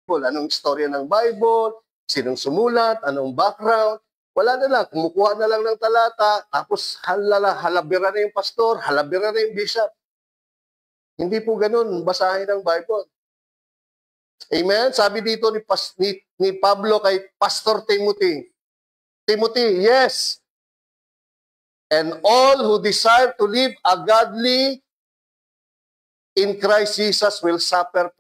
Anong istorya ng Bible? Sinong sumulat? Anong background? Wala na lang. Kumukuha na lang ng talata, tapos halabira na yung pastor, halabira na yung bishop. Hindi po ganun basahin ang Bible. Amen? Sabi dito ni Pablo kay Pastor Timothy, Timothy, yes, and all who desire to live a godly in Christ Jesus will suffer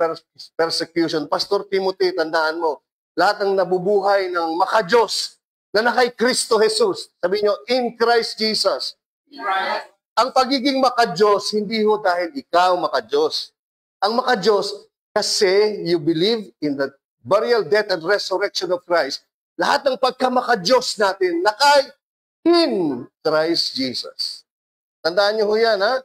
persecution. Pastor Timothy, tandaan mo, lahat ng nabubuhay ng makadiyos na kay Kristo Jesus, sabi nyo, in Christ Jesus. Right. Ang pagiging makadiyos, hindi ho dahil ikaw makadiyos. Ang makadiyos, kasi you believe in the burial, death, and resurrection of Christ. Lahat ng pagkamakadiyos natin, in Christ Jesus. Tandaan nyo ho yan, ha?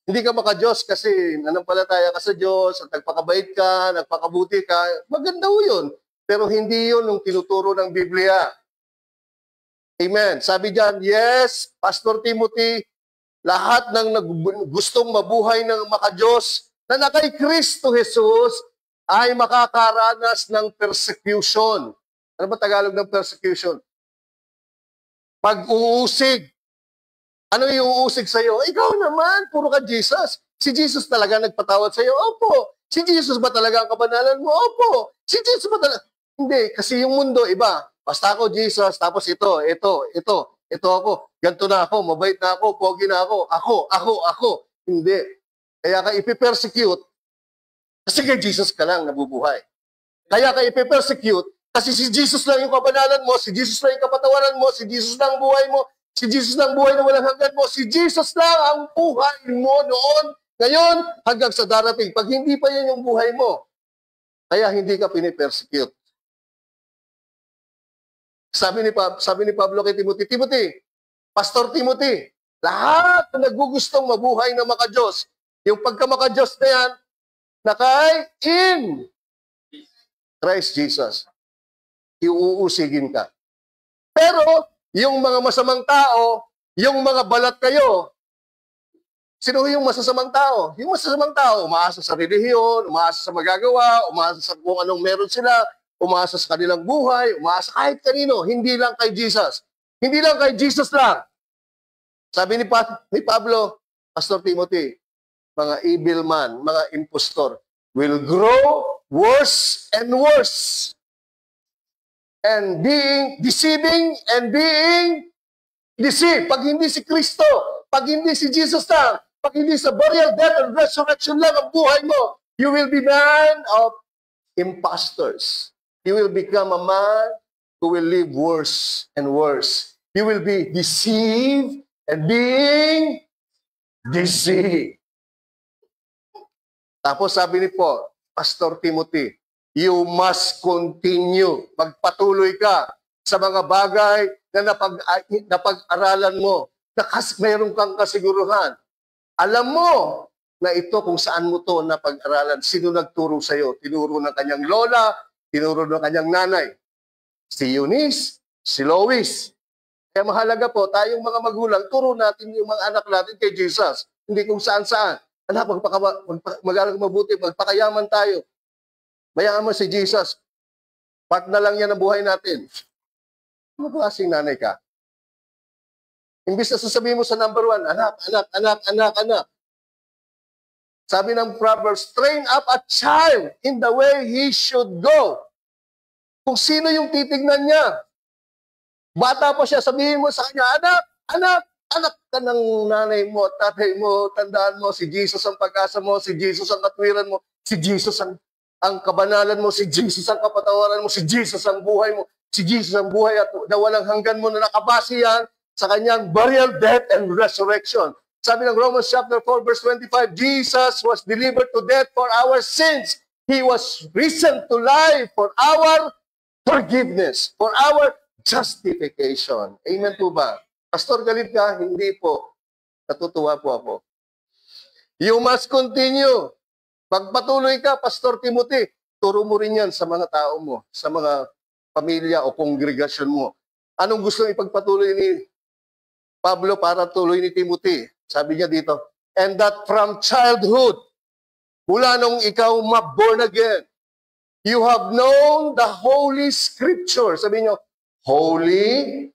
Hindi ka makadiyos kasi nanampalataya ka sa Diyos, at nagpakabait ka, nagpakabuti ka. Maganda ho yun. Pero hindi yun yung tinuturo ng Biblia. Amen. Sabi diyan, yes, Pastor Timothy, lahat ng gustong mabuhay ng makadiyos na kay Kristo Jesus ay makakaranas ng persecution. Ano ba Tagalog ng persecution? Pag-uusig. Ano yung uusig sa'yo? Ikaw naman, puro ka Jesus. Si Jesus talaga nagpatawad sa'yo? Opo. Si Jesus ba talaga ang kabanalan mo? Opo. Si Jesus ba talaga? Hindi, kasi yung mundo iba. Basta ako Jesus, tapos ito ako. Ganto na ako, mabait na ako, pogi na ako. Ako. Hindi. Kaya ka ipipersecute kasi kay Jesus ka lang nabubuhay. Kaya ka ipipersecute kasi si Jesus lang yung kabanalan mo, si Jesus lang yung kapatawaran mo, si Jesus lang ang buhay mo, si Jesus lang ang buhay na walang hanggan mo, si Jesus lang ang buhay mo noon, ngayon, hanggang sa darating. Pag hindi pa yan yung buhay mo, kaya hindi ka pinipersecute. Sabi ni Pablo kay Timothy, Timothy, Pastor Timothy, lahat na nagugustong mabuhay na makadiyos, yung pagkamakadiyos na yan, in Christ Jesus. Iuusigin ka. Pero, yung mga masamang tao, yung mga balat kayo, sino yung masasamang tao? Yung masasamang tao, umaasa sa relihiyon, umaasa sa magagawa, umaasa sa kung anong meron sila, umaasa sa kanilang buhay, umaasa kahit kanino, hindi lang kay Jesus. Hindi lang kay Jesus lang. Sabi ni Pablo, Pastor Timothy, mga evil man, mga impostor, will grow worse and worse. And being deceiving and being deceived. Pag hindi si Kristo, pag hindi si Jesus lang, pag hindi sa burial, death, and resurrection lang ang buhay mo, you will be man of impostors. You will become a man who will live worse and worse. You will be deceived and being deceived. Tapos sabi ni Pastor Timothy, you must continue. Magpatuloy ka sa mga bagay na napag-aralan mo, na mayroon kang kasiguruhan. Alam mo na ito kung saan mo to napag-aralan. Sino nagturo sa'yo? Tinuro ng kanyang lola, tinuro ng kanyang nanay. Si Eunice, si Lois. Kaya mahalaga po, tayong mga magulang, turo natin yung mga anak natin kay Jesus. Hindi kung saan-saan. Anak, mag-aral mabuti, magpakayaman tayo. Bayaan mo si Jesus. Part na lang yan ang buhay natin. Ano klaseng nanay ka? Imbis na sasabihin mo sa number 1, anak. Sabi ng Proverbs, train up a child in the way he should go. Kung sino yung titignan niya. Bata pa siya, sabihin mo sa kanya, anak ka ng nanay mo, tatay mo, tandaan mo, si Jesus ang pag-asa mo, si Jesus ang katwiran mo, si Jesus ang kabanalan mo, si Jesus ang kapatawaran mo, si Jesus ang buhay mo, si Jesus ang buhay at na walang hanggan mo na nakabase yan sa kanyang burial, death, and resurrection. Sabi ng Romans chapter 4, verse 25, Jesus was delivered to death for our sins. He was risen to life for our forgiveness, for our justification. Amen po ba? Pastor, galit ka? Hindi po. Natutuwa po ako. You must continue. Pagpatuloy ka, Pastor Timothy, turo mo rin yan sa mga tao mo, sa mga pamilya o kongregasyon mo. Anong gusto ipagpatuloy ni Pablo para tuloy ni Timothy? Sabi niya dito, and that from childhood, mula nung ikaw ma-born again, You have known the Holy Scripture. Sabi nyo, Holy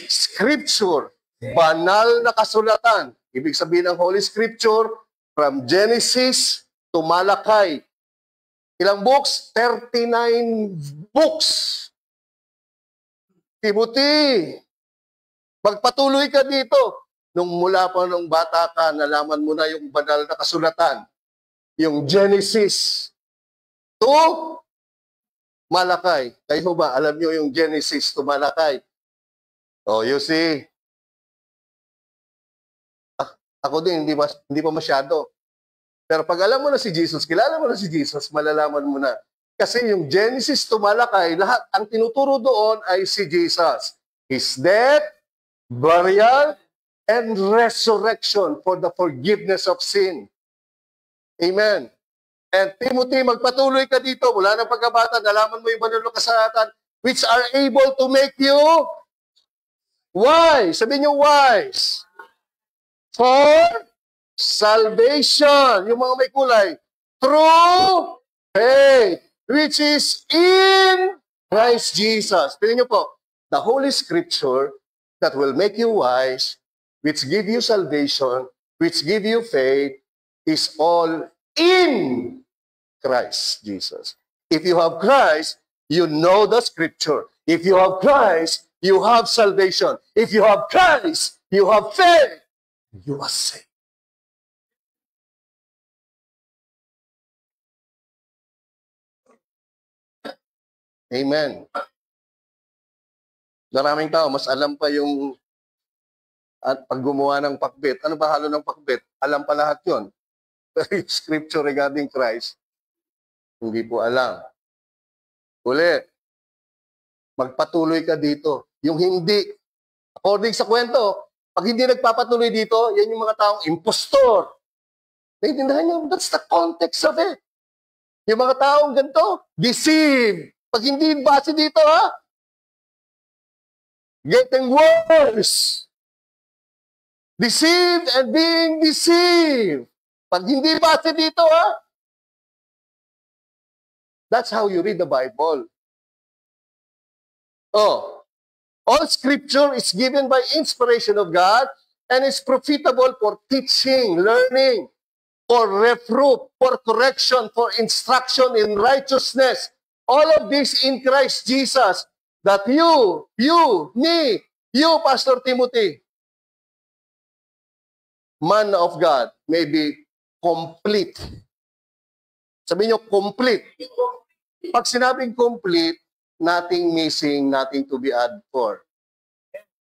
Scripture. Banal na kasulatan. Ibig sabihin ng Holy Scripture, from Genesis to Malachi. Ilang books? 39 books. Timothy, magpatuloy ka dito. Nung mula pa nung bata ka, nalaman mo na yung banal na kasulatan. Yung Genesis to Malachi. Kayo ba, alam nyo yung Genesis to Malachi? Oh, you see? Ako din, hindi pa masyado. Pero pag alam mo na si Jesus, kilala mo na si Jesus, malalaman mo na. Kasi yung Genesis to Malachi, lahat, ang tinuturo doon ay si Jesus. His death, burial, and resurrection for the forgiveness of sin. Amen. And Timothy, magpatuloy ka dito. Mula ng pagkabata, nalaman mo yung banal na kasulatan which are able to make you wise. Sabihin niyo wise. For salvation. Yung mga may kulay. Through faith. Which is in Christ Jesus. Tingnan niyo po. The Holy Scripture that will make you wise, which give you salvation, which give you faith, is all in Christ Jesus. If you have Christ, you know the Scripture. If you have Christ, you have salvation. If you have Christ, you have faith. You are saved. Amen. Maraming tao, mas alam pa yung at pag gumawa ng pakbet. Ano ba halo ng pakbet? Alam pa lahat yun. Pero yung scripture regarding Christ, hindi po alam. Uli, magpatuloy ka dito. Yung hindi, according sa kwento, pag hindi nagpapatuloy dito, yan yung mga taong impostor. Naiintindihan nyo? That's the context of it. Yung mga taong ganito, deceive. Pag hindi base dito, ha? Getting worse. Deceived and being deceived. Pag hindi base dito, ha? That's how you read the Bible. Oh, all scripture is given by inspiration of God and is profitable for teaching, learning, for reproof, for correction, for instruction in righteousness. All of this in Christ Jesus, that you, me, you, Pastor Timothy, man of God, may be complete. Sabihin nyo, complete. Pag sinabing complete, nothing missing, nothing to be added for.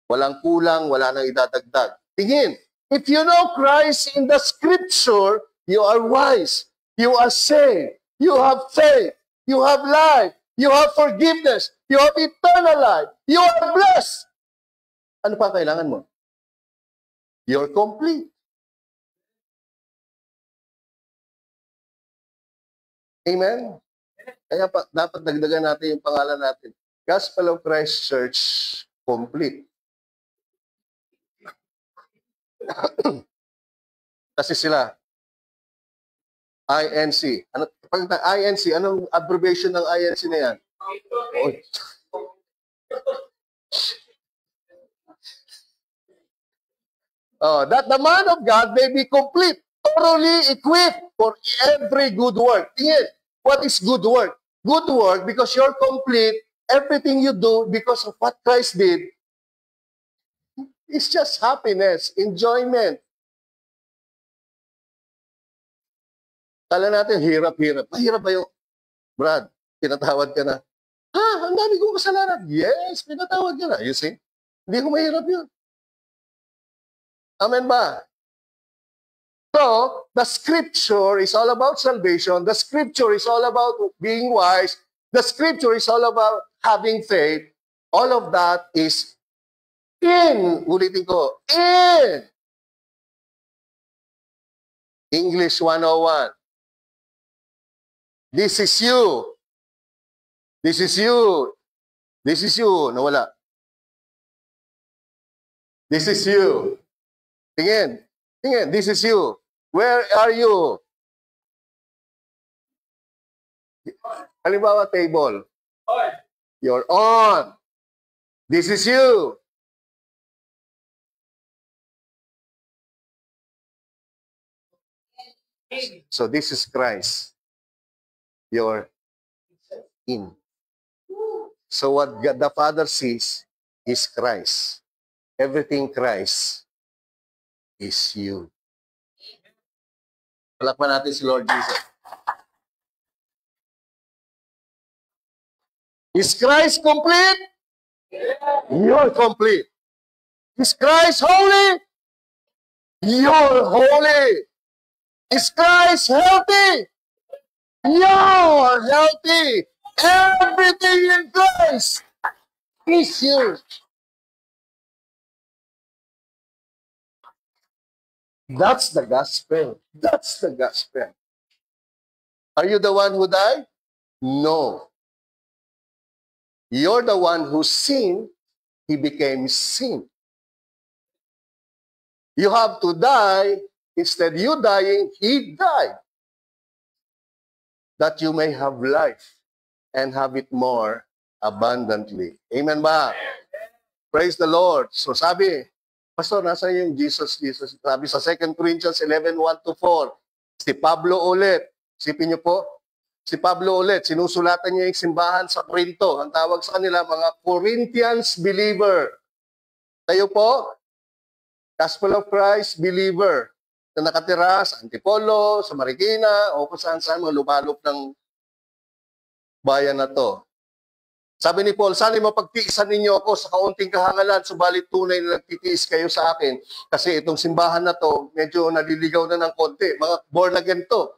Walang kulang, wala nang idadagdag. Tingin, if you know Christ in the Scripture, you are wise, you are saved, you have faith, you have life, you have forgiveness, you have eternal life, you are blessed. Ano pa kailangan mo? You're complete. Amen? Kaya dapat dagdagan natin yung pangalan natin. Gospel of Christ Church, complete. Kasi sila, INC. Ano, pag INC, anong abbreviation ng INC na yan? That the man of God may be complete, thoroughly equipped for every good work. Tingin, what is good work? Good work, because you're complete, everything you do because of what Christ did, it's just happiness, enjoyment. Kala natin, hirap-hirap. Mahirap ba yung, Brad, pinatawad ka na. Ha, ang dami kong kasalanan. Yes, pinatawad ka na. You see? Hindi ko mahirap yun. Amen ba? So, the Scripture is all about salvation. The Scripture is all about being wise. The Scripture is all about having faith. All of that is in, ulitin ko, in English 101. This is you. This is you. This is you. Nawala. This is you. Tingin. Tingin. This is you. Where are you? Halimbawa, table. You're on. This is you. So this is Christ. You're in. So what God the Father sees is Christ. Everything Christ is you. Palakpan natin si Lord Jesus. Is Christ complete? You're complete. Is Christ holy? You're holy. Is Christ healthy? You're healthy. Everything in Christ is you. That's the gospel. That's the gospel. Are you the one who died? No. You're the one who sinned. He became sin. You have to die. Instead you dying, he died. That you may have life and have it more abundantly. Amen ba? Praise the Lord. So sabi, Pastor, nasa yung Jesus? Sabi sa 2 Corinthians 11:1-4, si Pablo ulit. Sipin niyo po, si Pablo ulit, sinusulatan niya yung simbahan sa Corinto. Ang tawag sa kanila, mga Corinthians believer. Tayo po, Gospel of Christ believer na nakatira sa Antipolo, sa Marikina, o kung saan-saan mga lumalop ng bayan na to. Sabi ni Paul, sana mapagtiisan ninyo ako sa kaunting kahangalan, subalit tunay na nagtitiis kayo sa akin. Kasi itong simbahan na to, medyo naliligaw na ng konti. Mga born again to.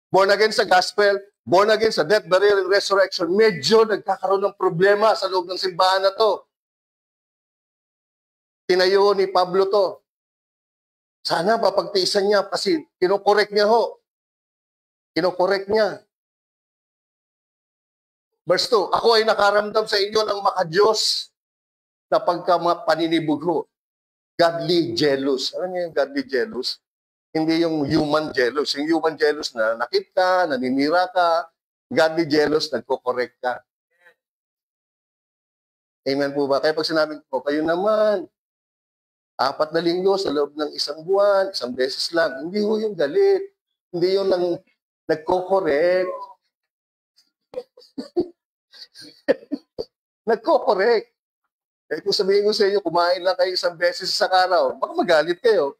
Born again sa gospel, born again sa death, burial, and resurrection. Medyo nagkakaroon ng problema sa loob ng simbahan na to. Tinayo ni Pablo to. Sana papagtiisan niya kasi kinokorek niya ho. Kinokorek niya. Verse 2, ako ay nakaramdam sa inyo ng makadiyos na pagkapaninibog ho. Godly jealous. Alam niyo yung godly jealous? Hindi yung human jealous. Yung human jealous na nakit ka, naninira ka. Godly jealous, nagko-correct ka. Amen po ba? Kaya pag sinabing ko, kayo naman, 4 na linggo sa loob ng 1 buwan, 1 beses lang. Hindi ho yung galit. Hindi yung nagko-correct. Nagko-correct. Eh kung sabihin ko sa inyo, kumain lang kayo 1 beses sa araw, baka magalit kayo.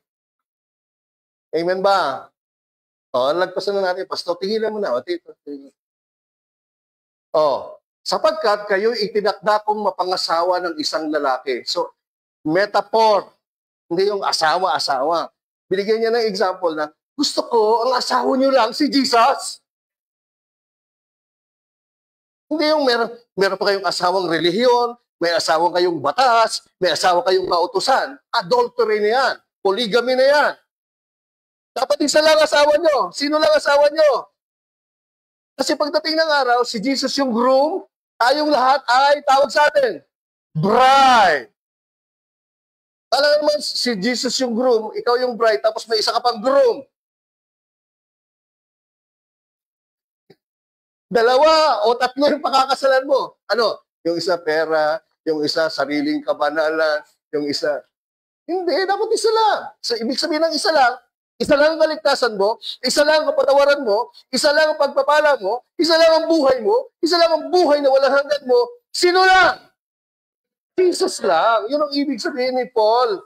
Amen ba? O, lagpasan na natin. Pastor, tingilan mo na. Sapagkat kayo itinakda kong mapangasawa ng isang lalaki. So, metaphor. Hindi yung asawa-asawa. Binigyan niya ng example na, gusto ko, ang asawa niyo lang si Jesus. Hindi yung meron pa kayong asawang relihiyon, may asawang kayong batas, may asawa kayong kautusan. Adultery na yan. Polygamy na yan. Dapat isa lang asawa nyo. Sino lang asawa nyo? Kasi pagdating ng araw, si Jesus yung groom, tayong lahat ay tawag sa atin, bride. Alam naman, si Jesus yung groom, ikaw yung bride, tapos may isa ka pang groom. Dalawa o tatlo yung pakakasalan mo. Ano? Yung isa pera, yung isa sariling kabanalan, yung isa... Hindi, dapat isa lang. So, ibig sabihin ng isa lang ang kaligtasan mo, isa lang ang kapatawaran mo, isa lang ang pagpapala mo, isa lang ang buhay mo, isa lang ang buhay na walang hanggan mo. Sino lang? Jesus lang. Yun ang ibig sabihin ni Paul.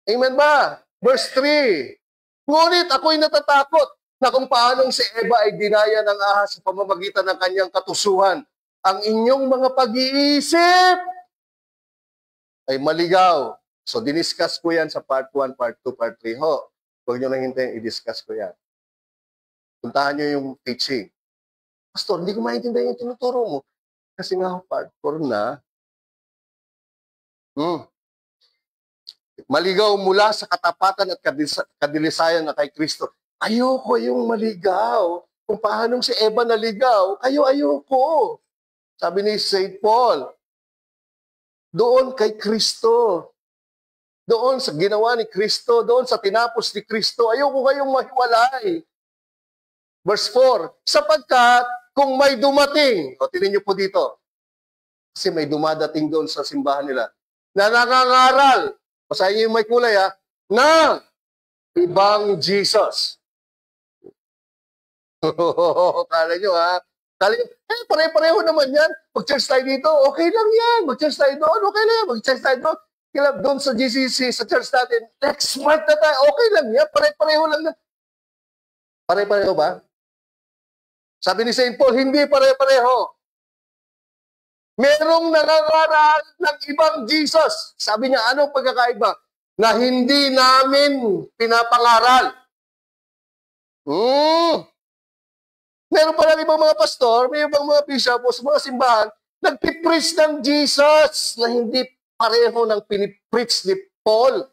Amen ba? Verse 3. Ngunit ako'y natatakot na kung paanong si Eva ay dinaya ng ahas sa pamamagitan ng kanyang katusuhan. Ang inyong mga pag-iisip ay maligaw. So, diniscuss ko yan sa part 1, part 2, part 3. Ho, huwag nyo nang hintayin, i-discuss ko yan. Puntahan nyo yung teaching. Pastor, hindi ko maintindihan yung tinuturo mo. Kasi nga, part 4 na, maligaw mula sa katapatan at kadilisayan na kay Kristo. Ayoko yung maligaw. Kung paano si Eva naligaw, ayoko. Sabi ni St. Paul, doon kay Kristo. Doon sa ginawa ni Kristo, doon sa tinapos ni Kristo, ayoko kayong mahiwalay. Verse 4, sapagkat kung may dumating, o tingnan niyo po dito, kasi may dumadating doon sa simbahan nila, na nangangaral, basahin niyo yung may kulay na ibang Jesus. Kala nyo kala nyo, pare-pareho naman yan. Mag-church tayo dito, okay lang yan. Mag-church tayo doon, okay lang yan. Mag-church tayo doon. Kaya doon sa GCC, sa church natin, next month na tayo, okay lang yan. Pare-pareho lang na. Pare-pareho ba? Sabi ni St. Paul, hindi pare-pareho. Merong nangangaral ng ibang Jesus. Sabi niya, anong pagkakaiba? Na hindi namin pinapangaral. Meron pa lang ibang mga pastor, may ibang mga bishop o sa mga simbahan, nagpipreach ng Jesus na hindi pareho ng pinipreach ni Paul.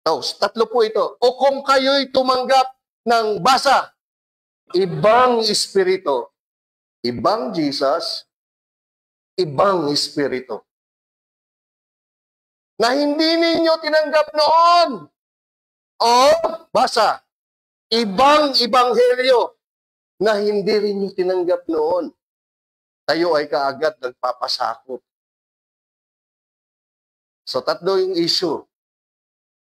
So, tatlo po ito. O kung kayo'y tumanggap ng basa, ibang espiritu, ibang Jesus, ibang espiritu. Na hindi ninyo tinanggap noon. O, basa, ibang ebanghelyo na hindi rin nyo tinanggap noon. Tayo ay kaagad nagpapasakop. So, tatlo yung issue.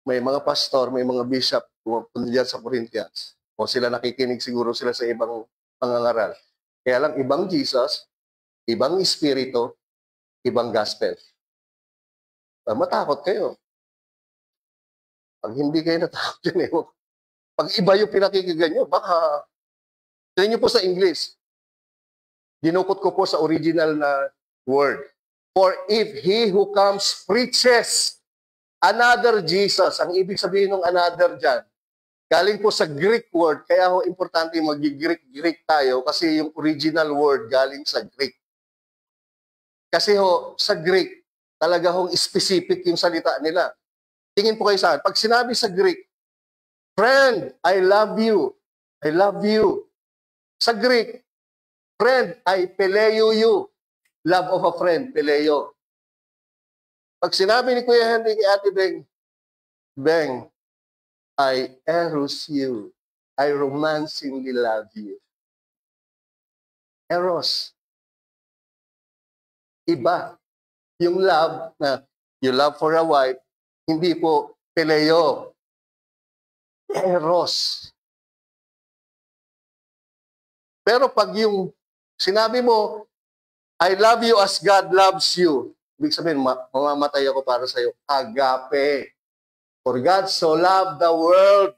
May mga pastor, may mga bishop pumunta dyan sa Corinthians. O sila nakikinig siguro sila sa ibang pangangaral. Kaya lang, ibang Jesus, ibang espiritu, ibang gospel. Matakot kayo. Pag hindi kayo natakot yun pag iba yung pinakikinggan nyo, baka, tingnan nyo po sa English. Dinukot ko po sa original na word. For if he who comes preaches another Jesus, ang ibig sabihin ng another dyan, galing po sa Greek word, kaya ho importante mag-Greek tayo kasi yung original word galing sa Greek. Kasi ho, sa Greek, talaga hong specific yung salita nila. Tingin po kayo sa akin, pag sinabi sa Greek, friend, I love you. I love you. Sa Greek, friend, I peleo you. Love of a friend, peleo. Pag sinabi ni Kuya Henry kay Ate Beng, Beng, I eros you. I romancingly love you. Eros. Iba. Yung love na you love for a wife, hindi po peleo. Eros. Pero pag yung sinabi mo, I love you as God loves you, ibig sabihin, mamamatay ako para sa'yo. Agape. For God so loved the world.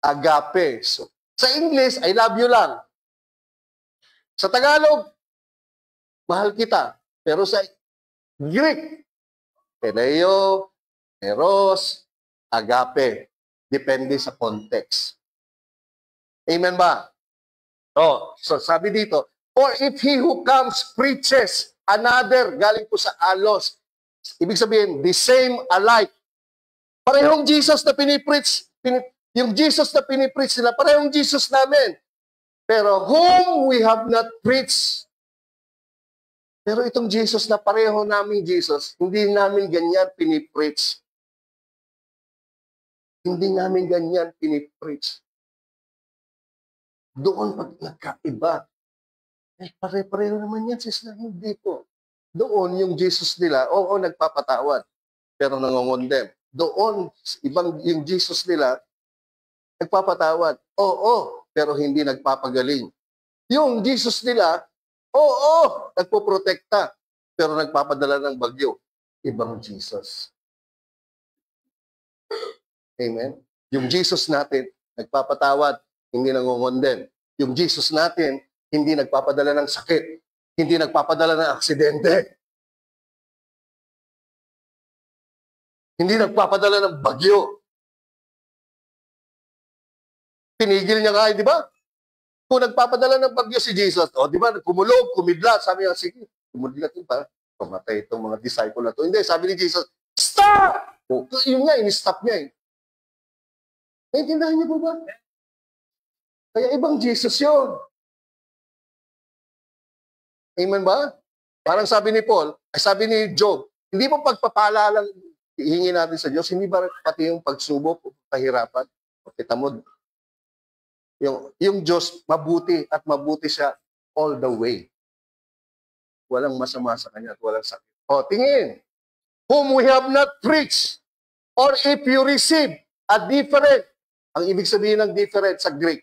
Agape. So, sa English, I love you lang. Sa Tagalog, mahal kita. Pero sa Greek, peleo, eros, agape. Depende sa context. Amen ba? So sabi dito, or if he who comes preaches another, galing po sa alos. Ibig sabihin, the same alike. Parehong Jesus na pinipreach, yung Jesus na pinipreach nila, parehong Jesus namin. Pero whom we have not preached. Pero itong Jesus na pareho namin Jesus, hindi namin ganyan pinipreach. Hindi namin ganyan pinipreach. Doon pag nagkaiba, pare-pareho naman yan, sisla, hindi po. Doon yung Jesus nila, oo, nagpapatawad, pero nangongondem. Doon, ibang yung Jesus nila, nagpapatawad, oo, pero hindi nagpapagaling. Yung Jesus nila, oo, nagpoprotekta, pero nagpapadala ng bagyo. Ibang Jesus. Amen? Yung Jesus natin, nagpapatawad, hindi nangongondem. Yung Jesus natin, hindi nagpapadala ng sakit, hindi nagpapadala ng aksidente, hindi nagpapadala ng bagyo. Pinigil niya nga, di ba? Kung nagpapadala ng bagyo si Jesus, di ba, kumulog, kumidlat, sabi niya, sige, kumidlat yun pa, pumatay itong mga disciple na to. Hindi, sabi ni Jesus, stop! Yun nga, in-stop niya eh. Naintindahan niyo po ba? Kaya ibang Jesus yun. Amen ba? Parang sabi ni Paul, sabi ni Job, hindi mo pagpapala lang hihingi natin sa Diyos, hindi ba pati yung pagsubok o kahirapan? Kita mo, Yung Diyos, mabuti at mabuti siya all the way. Walang masama sa kanya at walang sakit. O, tingin. Whom we have not preached, or if you receive a different, ang ibig sabihin ng different sa Greek,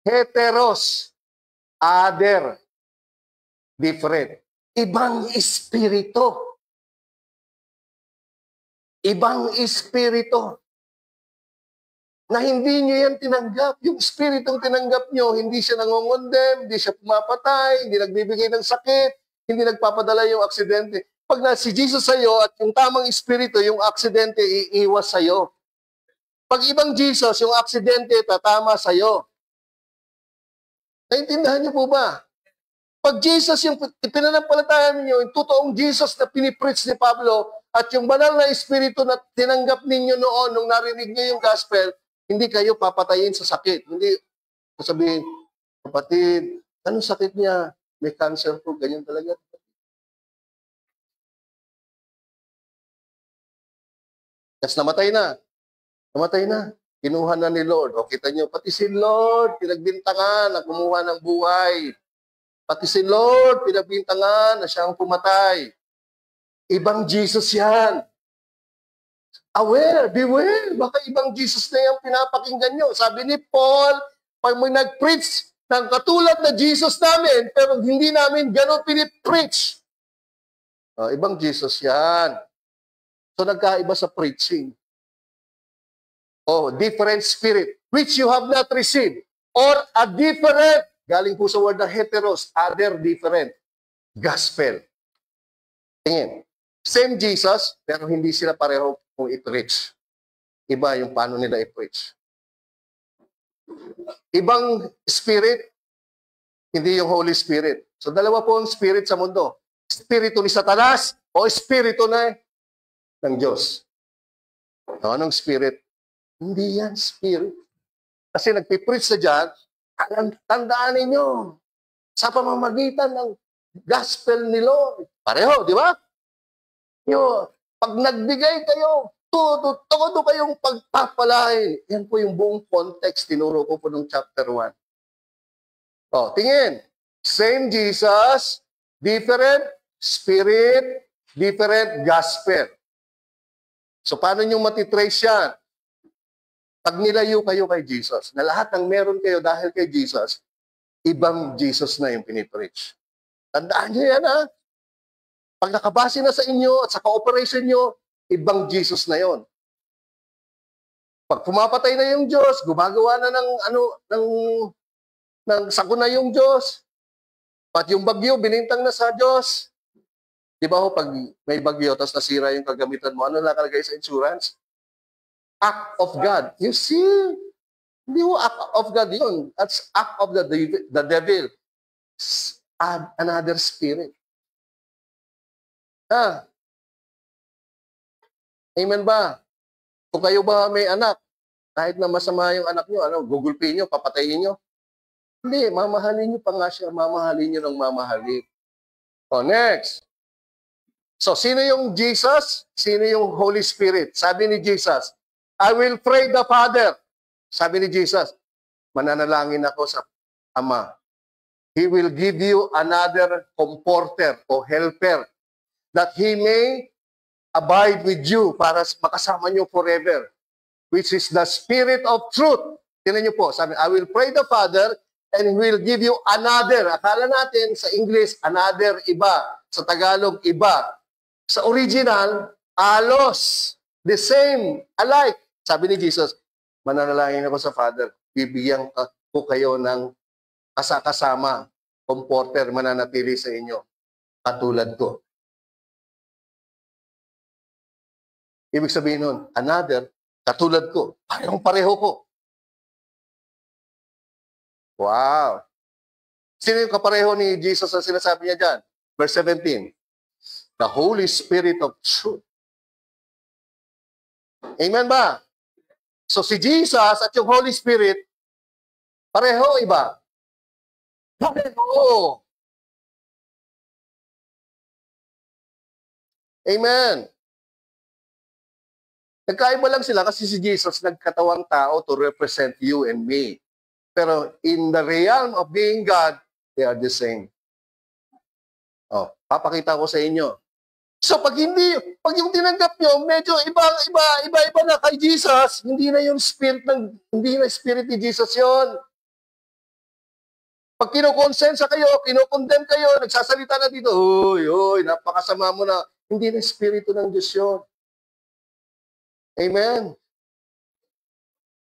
heteros, other, different. Ibang espiritu. Ibang espiritu. Na hindi nyo yan tinanggap. Yung espiritong tinanggap nyo, hindi siya nangongondem, hindi siya pumapatay, hindi nagbibigay ng sakit, hindi nagpapadala yung aksidente. Pag na si Jesus sa'yo at yung tamang espiritu, yung aksidente iiwas sa'yo. Pag ibang Jesus, yung aksidente tatama sa'yo. Naintindihan niyo po ba? Pag Jesus, yung pinanampalataya ninyo, yung totoong Jesus na pinipreach ni Pablo, at yung banal na espiritu na tinanggap ninyo noon nung narinig niyo yung gospel, hindi kayo papatayin sa sakit. Hindi sabihin, kapatid, anong sakit niya? May cancer po, ganyan talaga. Tapos namatay na. Namatay na. Kinuha na ni Lord. O kita niyo, pati si Lord, pinagbintangan na kumuha ng buhay. Pati si Lord, pinagbintangan na siyang pumatay. Ibang Jesus yan. Aware, beware. Baka ibang Jesus na yung pinapakinggan nyo. Sabi ni Paul, pag may nag-preach ng katulad na Jesus namin, pero hindi namin gano'n pinipreach. Ibang Jesus yan. So nagkaiba sa preaching. Different spirit, which you have not received. Or a different, galing po sa word na heteros, other different, gospel. Tingin. Same Jesus, pero hindi sila pareho kung i-preach. Iba yung paano nila i-preach. Ibang spirit, hindi yung Holy Spirit. So dalawa po ang spirit sa mundo. Espiritu ni Satanas o espiritu ng Diyos. Anong spirit? Hindi yan spirit. Kasi nagpipreach na dyan, tandaan ninyo, sa pamamagitan ng gospel ni Lord. Pareho, di ba? Pag nagbigay kayo, todo kayong pagpapalain. Yan po yung buong context, tinuro ko po nung chapter 1. Tingin. Same Jesus, different spirit, different gospel. So, paano nyo matitrace yan? Pag nilayo kayo kay Jesus, na lahat ng meron kayo dahil kay Jesus, ibang Jesus na yung pinipreach. Tandaan nyo yan, ha? Pag nakabase na sa inyo at sa cooperation nyo, ibang Jesus na yon. Pag pumapatay na yung Diyos, gumagawa na ng sakuna yung Diyos, at yung bagyo, binintang na sa Diyos. Di ba ho, pag may bagyo, tapos nasira yung kagamitan mo, ano nakalagay sa insurance? Act of God. You see? Hindi ho act of God yun. That's act of the devil. Add another spirit. Amen ba? Kung kayo ba may anak, kahit na masama yung anak nyo, gugulpin nyo, papatayin nyo? Hindi, mamahalin nyo pa nga siya, mamahalin nyo ng mamahalin. Next. So, sino yung Jesus? Sino yung Holy Spirit? Sabi ni Jesus, I will pray the Father. Sabi ni Jesus, mananalangin ako sa Ama. He will give you another comforter o helper that He may abide with you para makasama nyo forever, which is the Spirit of truth. Tingnan nyo po, sabi, I will pray the Father and He will give you another. Akala natin sa English, another, iba. Sa Tagalog, iba. Sa original, alos. The same, alike. Sabi ni Jesus, mananalangin ako sa Father, bibigyan ko kayo ng kasama, comforter, mananatili sa inyo, katulad ko. Ibig sabihin nun, another, katulad ko, parehong-pareho ko. Wow! Sino yung kapareho ni Jesus ang sinasabi niya dyan? Verse 17, the Holy Spirit of truth. Amen ba? So si Jesus at yung Holy Spirit, pareho iba? Pareho! Amen! Nagkaiba lang sila kasi si Jesus nagkatawang tao to represent you and me. Pero in the realm of being God, they are the same. Oh, papakita ko sa inyo. So pag yung tinanggap nyo, medyo iba na kay Jesus, hindi na spirit ni Jesus yon. Pag kinukonsensya kayo, kinukondem kayo, nagsasalita na dito, uy, napakasama mo na, hindi na espiritu ng Diyos yun. Amen.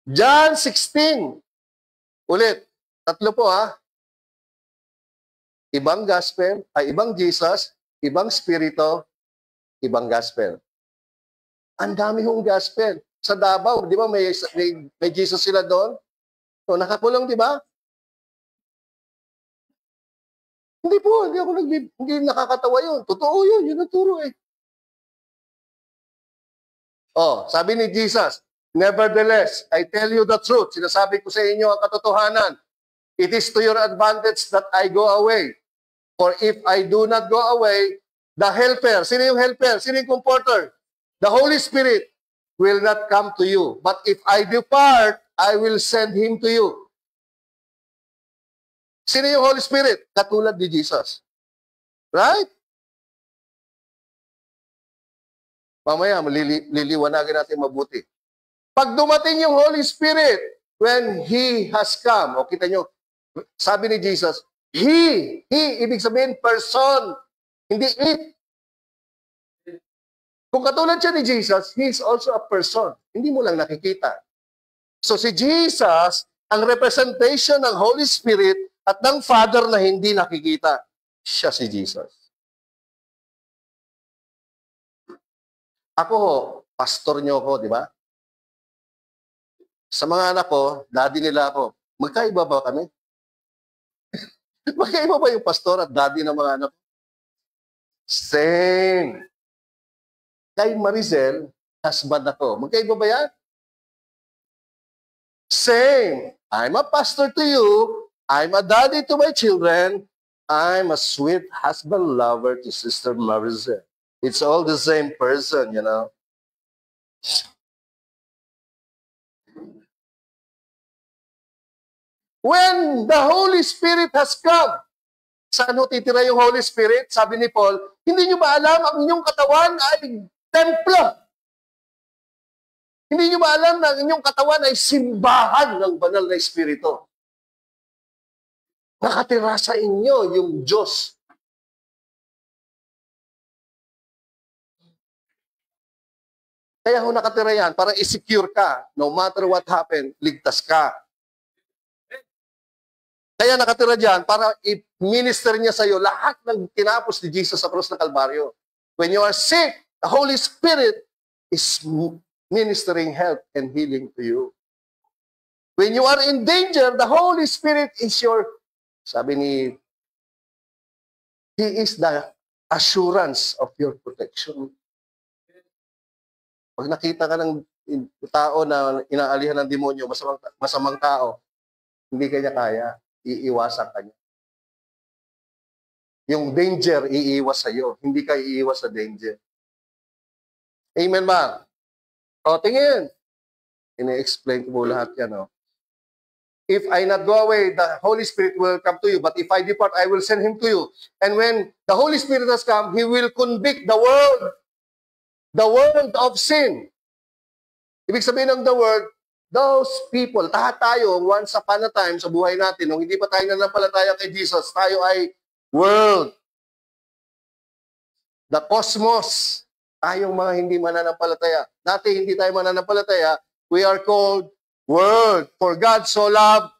John 16. Ulit, 3 po ha. Ibang gospel, ibang Jesus, ibang spirito, ibang gospel. Ang dami hong gospel. Sa Davao, di ba may Jesus sila doon? So, nakakulong, di ba? Hindi po, hindi nakakatawa yun. Totoo yun, yun ang turo eh. Oh, sabi ni Jesus, nevertheless, I tell you the truth. Sinasabi ko sa inyo ang katotohanan. It is to your advantage that I go away. For if I do not go away, the helper, sino yung helper? Sino yung comforter? The Holy Spirit will not come to you. But if I depart, I will send him to you. Sino yung Holy Spirit? Katulad ni Jesus. Right? Mamaya, liliwanagin natin mabuti. Pag dumating yung Holy Spirit, when He has come, o kita nyo, sabi ni Jesus, He, ibig sabihin person, hindi it. Kung katulad siya ni Jesus, He is also a person. Hindi mo lang nakikita. So si Jesus, ang representation ng Holy Spirit at ng Father na hindi nakikita, siya si Jesus. Ako, pastor nyo ako, di ba? Sa mga anak ko, daddy nila ako. Magkaiba ba kami? Magkaiba ba yung pastor at daddy ng mga anak ko? Same. Kay Maricel, husband ako. Magkaiba ba yan? Same. I'm a pastor to you. I'm a daddy to my children. I'm a sweet husband lover to Sister Maricel. It's all the same person, you know. When the Holy Spirit has come, saan ho titira yung Holy Spirit? Sabi ni Paul, hindi nyo ba alam ang inyong katawan ay templo? Hindi nyo ba alam na ang inyong katawan ay simbahan ng banal na Espiritu? Nakatira sa inyo yung Diyos. Kaya ho nakatira yan para i-secure ka. No matter what happened, ligtas ka. Kaya nakatira dyan para i-minister niya sa iyo lahat ng tinapos ni Jesus sa krus ng Kalbaryo. When you are sick, the Holy Spirit is ministering health and healing to you. When you are in danger, the Holy Spirit is your, sabi ni, He is the assurance of your protection. Pag nakita ka ng tao na inaalihan ng demonyo, masamang tao, hindi kanya kaya, iiwasan kanya. Yung danger, iiwas sa'yo. Hindi ka iiwas sa danger. Amen ba? O, tingin. Ine-explain ko po lahat yan. O. If I not go away, the Holy Spirit will come to you. But if I depart, I will send him to you. And when the Holy Spirit has come, He will convict the world of sin. Ibig sabihin ng the world, those people, lahat tayo, once upon a time sa buhay natin, nung hindi pa tayo nanampalataya kay Jesus, tayo ay world. The cosmos. Tayong mga hindi mananampalataya. Dati hindi tayo mananampalataya, we are called world. For God so loved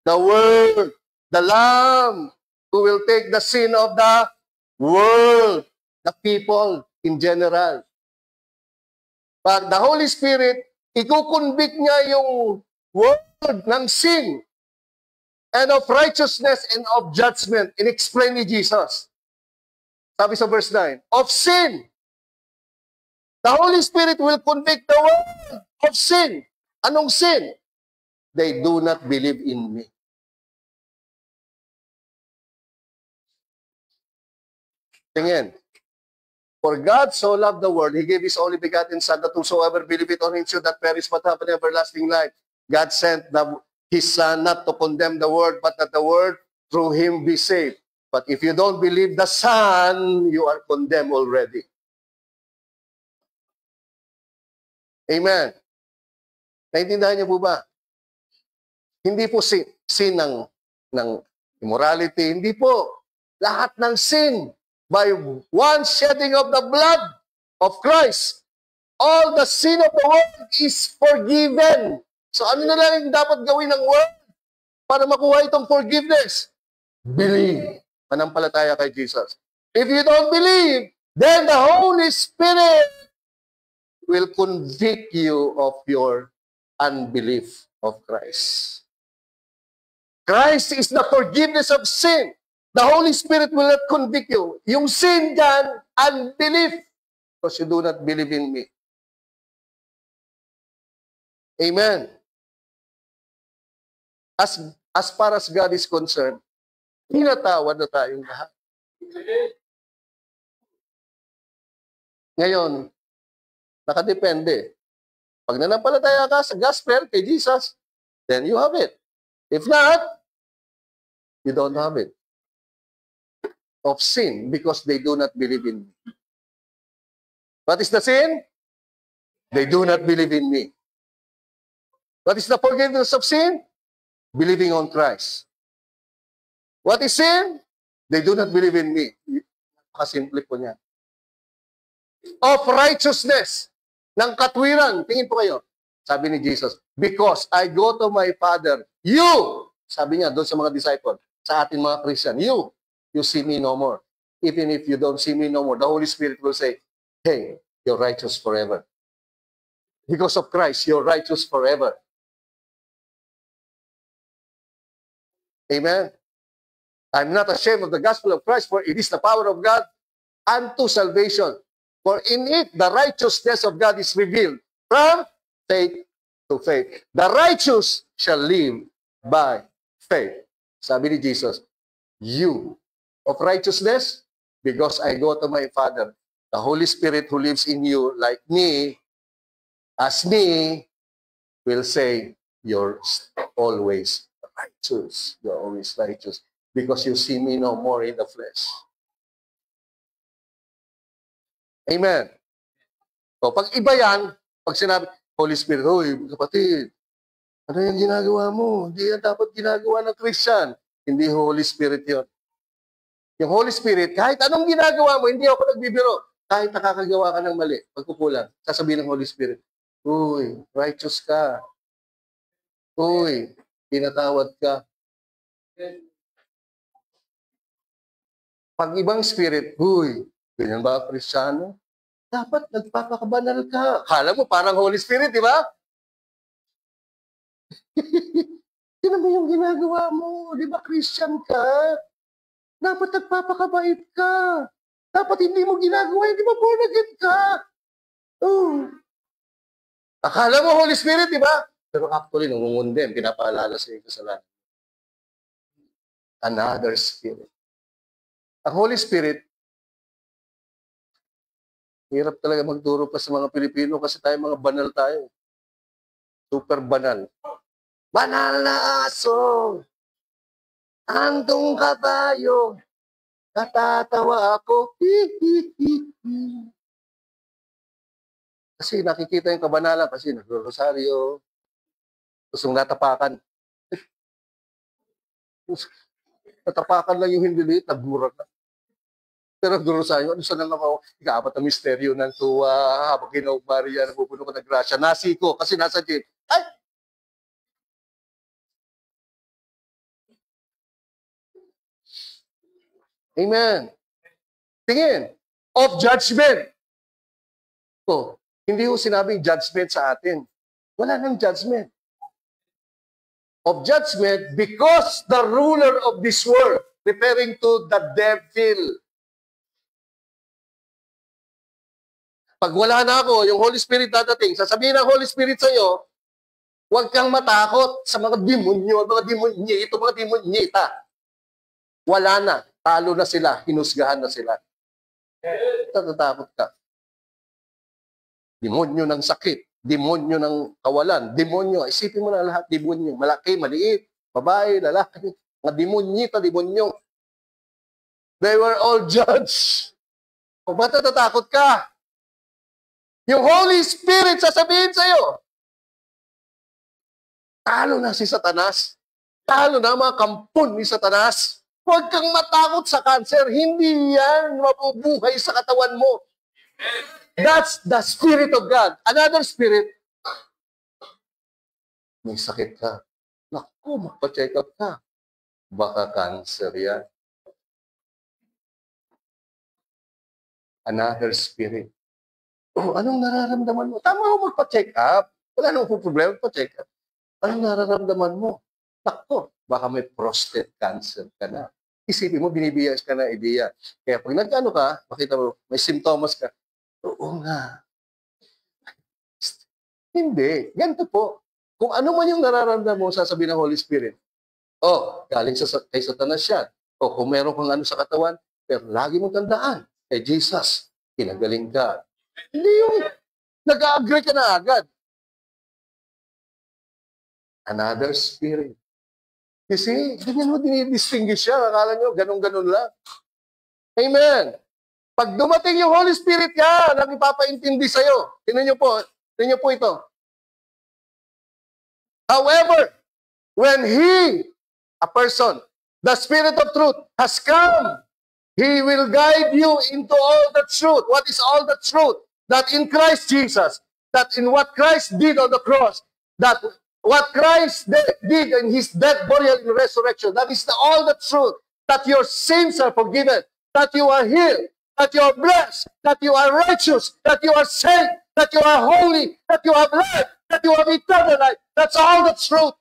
the world, the Lamb, who will take the sin of the world, the people in general. Pag the Holy Spirit, ikukonvict niya yung world ng sin and of righteousness and of judgment. In-explain ni Jesus. Sabi sa verse 9, of sin. The Holy Spirit will convict the world of sin. Anong sin? They do not believe in me. Tingin. For God so loved the world, He gave His only begotten Son, that whosoever believeth on Him should not perish but have an everlasting life. God sent His Son, not to condemn the world, but that the world through Him be saved. But if you don't believe the Son, you are condemned already. Amen. Naintindihan niyo po ba? Hindi po sin ng immorality. Hindi po. Lahat ng sin. By one shedding of the blood of Christ, all the sin of the world is forgiven. So ano na lang yung dapat gawin ng world para makuha itong forgiveness? Believe. Manampalataya kay Jesus. If you don't believe, then the Holy Spirit will convict you of your unbelief of Christ. Christ is the forgiveness of sin. The Holy Spirit will not convict you. Yung sin dyan, unbelief, because you do not believe in me. Amen. As far as God is concerned, hinatawad na tayong lahat. Ngayon, nakadepende. Pag nanampalataya ka sa gospel kay Jesus, then you have it. If not, you don't have it. Of sin, because they do not believe in me. What is the sin? They do not believe in me. What is the forgiveness of sin? Believing on Christ. What is sin? They do not believe in me. Kasimple po niya. Of righteousness, ng katwiran. Tingin po kayo. Sabi ni Jesus, because I go to my Father, you, sabi niya doon sa mga disciple, sa atin mga Christian, you see me no more. Even if you don't see me no more, the Holy Spirit will say, hey, you're righteous forever. Because of Christ, you're righteous forever. Amen. I'm not ashamed of the gospel of Christ, for it is the power of God unto salvation. For in it, the righteousness of God is revealed from faith to faith. The righteous shall live by faith. Sabi ni Jesus, you of righteousness, because I go to my Father. The Holy Spirit who lives in you, like me, as me, will say, you're always righteous. You're always righteous. Because you see me no more in the flesh. Amen. So, pag iba yan, pag sinabi, Holy Spirit, hoy, kapatid, ano yung ginagawa mo? Hindi yan dapat ginagawa ng Christian. Hindi Holy Spirit yun. Yung Holy Spirit, kahit anong ginagawa mo, hindi ako nagbibiro. Kahit nakakagawa ka ng mali, pagkukulang, sasabihin ng Holy Spirit, uy, righteous ka. Uy, pinatawad ka. Pag ibang spirit, uy, ganyan ba Kristiyano? Dapat nagpapakabanal ka. Kala mo parang Holy Spirit, di ba? Yun mo yung ginagawa mo. Di ba Christian ka? Dapat nagpapakabait ka. Dapat hindi mo ginagawa, hindi ba born again ka? Oh. Akala mo Holy Spirit, di ba? Pero actually, nangungundem, pinapaalala sa iyo kasalanan. Another spirit. Ang Holy Spirit, hirap talaga magturo pa sa mga Pilipino kasi tayo mga banal tayo. Super banal. Banal na aso, andong kabayo, natatawa ako. Kasi nakikita yung kabanalan kasi nagro-rosaryo, gustong natapakan. Natapakan lang yung hindi liit, nagmura ka. Pero nagro-rosaryo, ano saan lang ako, ikaapat na misteryo ng tuwa, habang Ginoong Maria, napupuno ko ng grasya, nasi ko, kasi nasa jeep. Ay! Amen. Tingin, of judgment. So, hindi ko sinabing judgment sa atin. Wala nang judgment. Of judgment because the ruler of this world, referring to the devil. Pag wala na ako, yung Holy Spirit dadating, sasabihin ng Holy Spirit sa iyo, huwag kang matakot sa mga demonyo, mga demonyito, mga demonyita. Wala na. Talo na sila. Hinusgahan na sila. Natatakot ka. Demonyo ng sakit. demonyo ng kawalan. Demonyo, isipin mo na lahat, demonyo. Malaki, maliit, babae, lalaki, mga demonyita, demonyo. They were all judged. Kung ba't natatakot ka? Yung Holy Spirit sasabihin sa'yo, talo na si Satanas. Talo na mga kampon ni Satanas. Huwag kang matakot sa cancer. Hindi yan mabubuhay sa katawan mo. That's the Spirit of God. Another spirit, may sakit ka. Naku, magpa-check up ka. Baka cancer yan. Another spirit. Oh, anong nararamdaman mo? Tama mo magpa-check up. Wala nang problema, magpa-check up. Anong nararamdaman mo? Naku, baka may prostate cancer ka na. Isipin mo, binibiyas ka na ideya. Kaya pag nag-ano ka, makita mo, may symptoms ka. Oo nga. Hindi. Ganito po. Kung ano man yung nararamdaman mo, sasabihin ng Holy Spirit, oh, galing kay Satanas yan. O kung meron kang ano sa katawan, pero lagi mong tandaan, kay Jesus, kinagaling ka. Hindi yung nag-agree ka na agad. Another spirit. You see, ganyan mo dinidistinguish siya. Akala nyo, ganun-ganun lang. Amen. Pag dumating yung Holy Spirit yan, ang ipapaintindi sa'yo. Tingnan nyo po ito. However, when a person, the Spirit of truth, has come, He will guide you into all the truth. What is all the truth? That in Christ Jesus, that in what Christ did on the cross, that what Christ did in His death, burial, and resurrection, that is all the truth. That your sins are forgiven, that you are healed, that you are blessed, that you are righteous, that you are saved, that you are holy, that you have life, that you have eternal life. That's all the truth.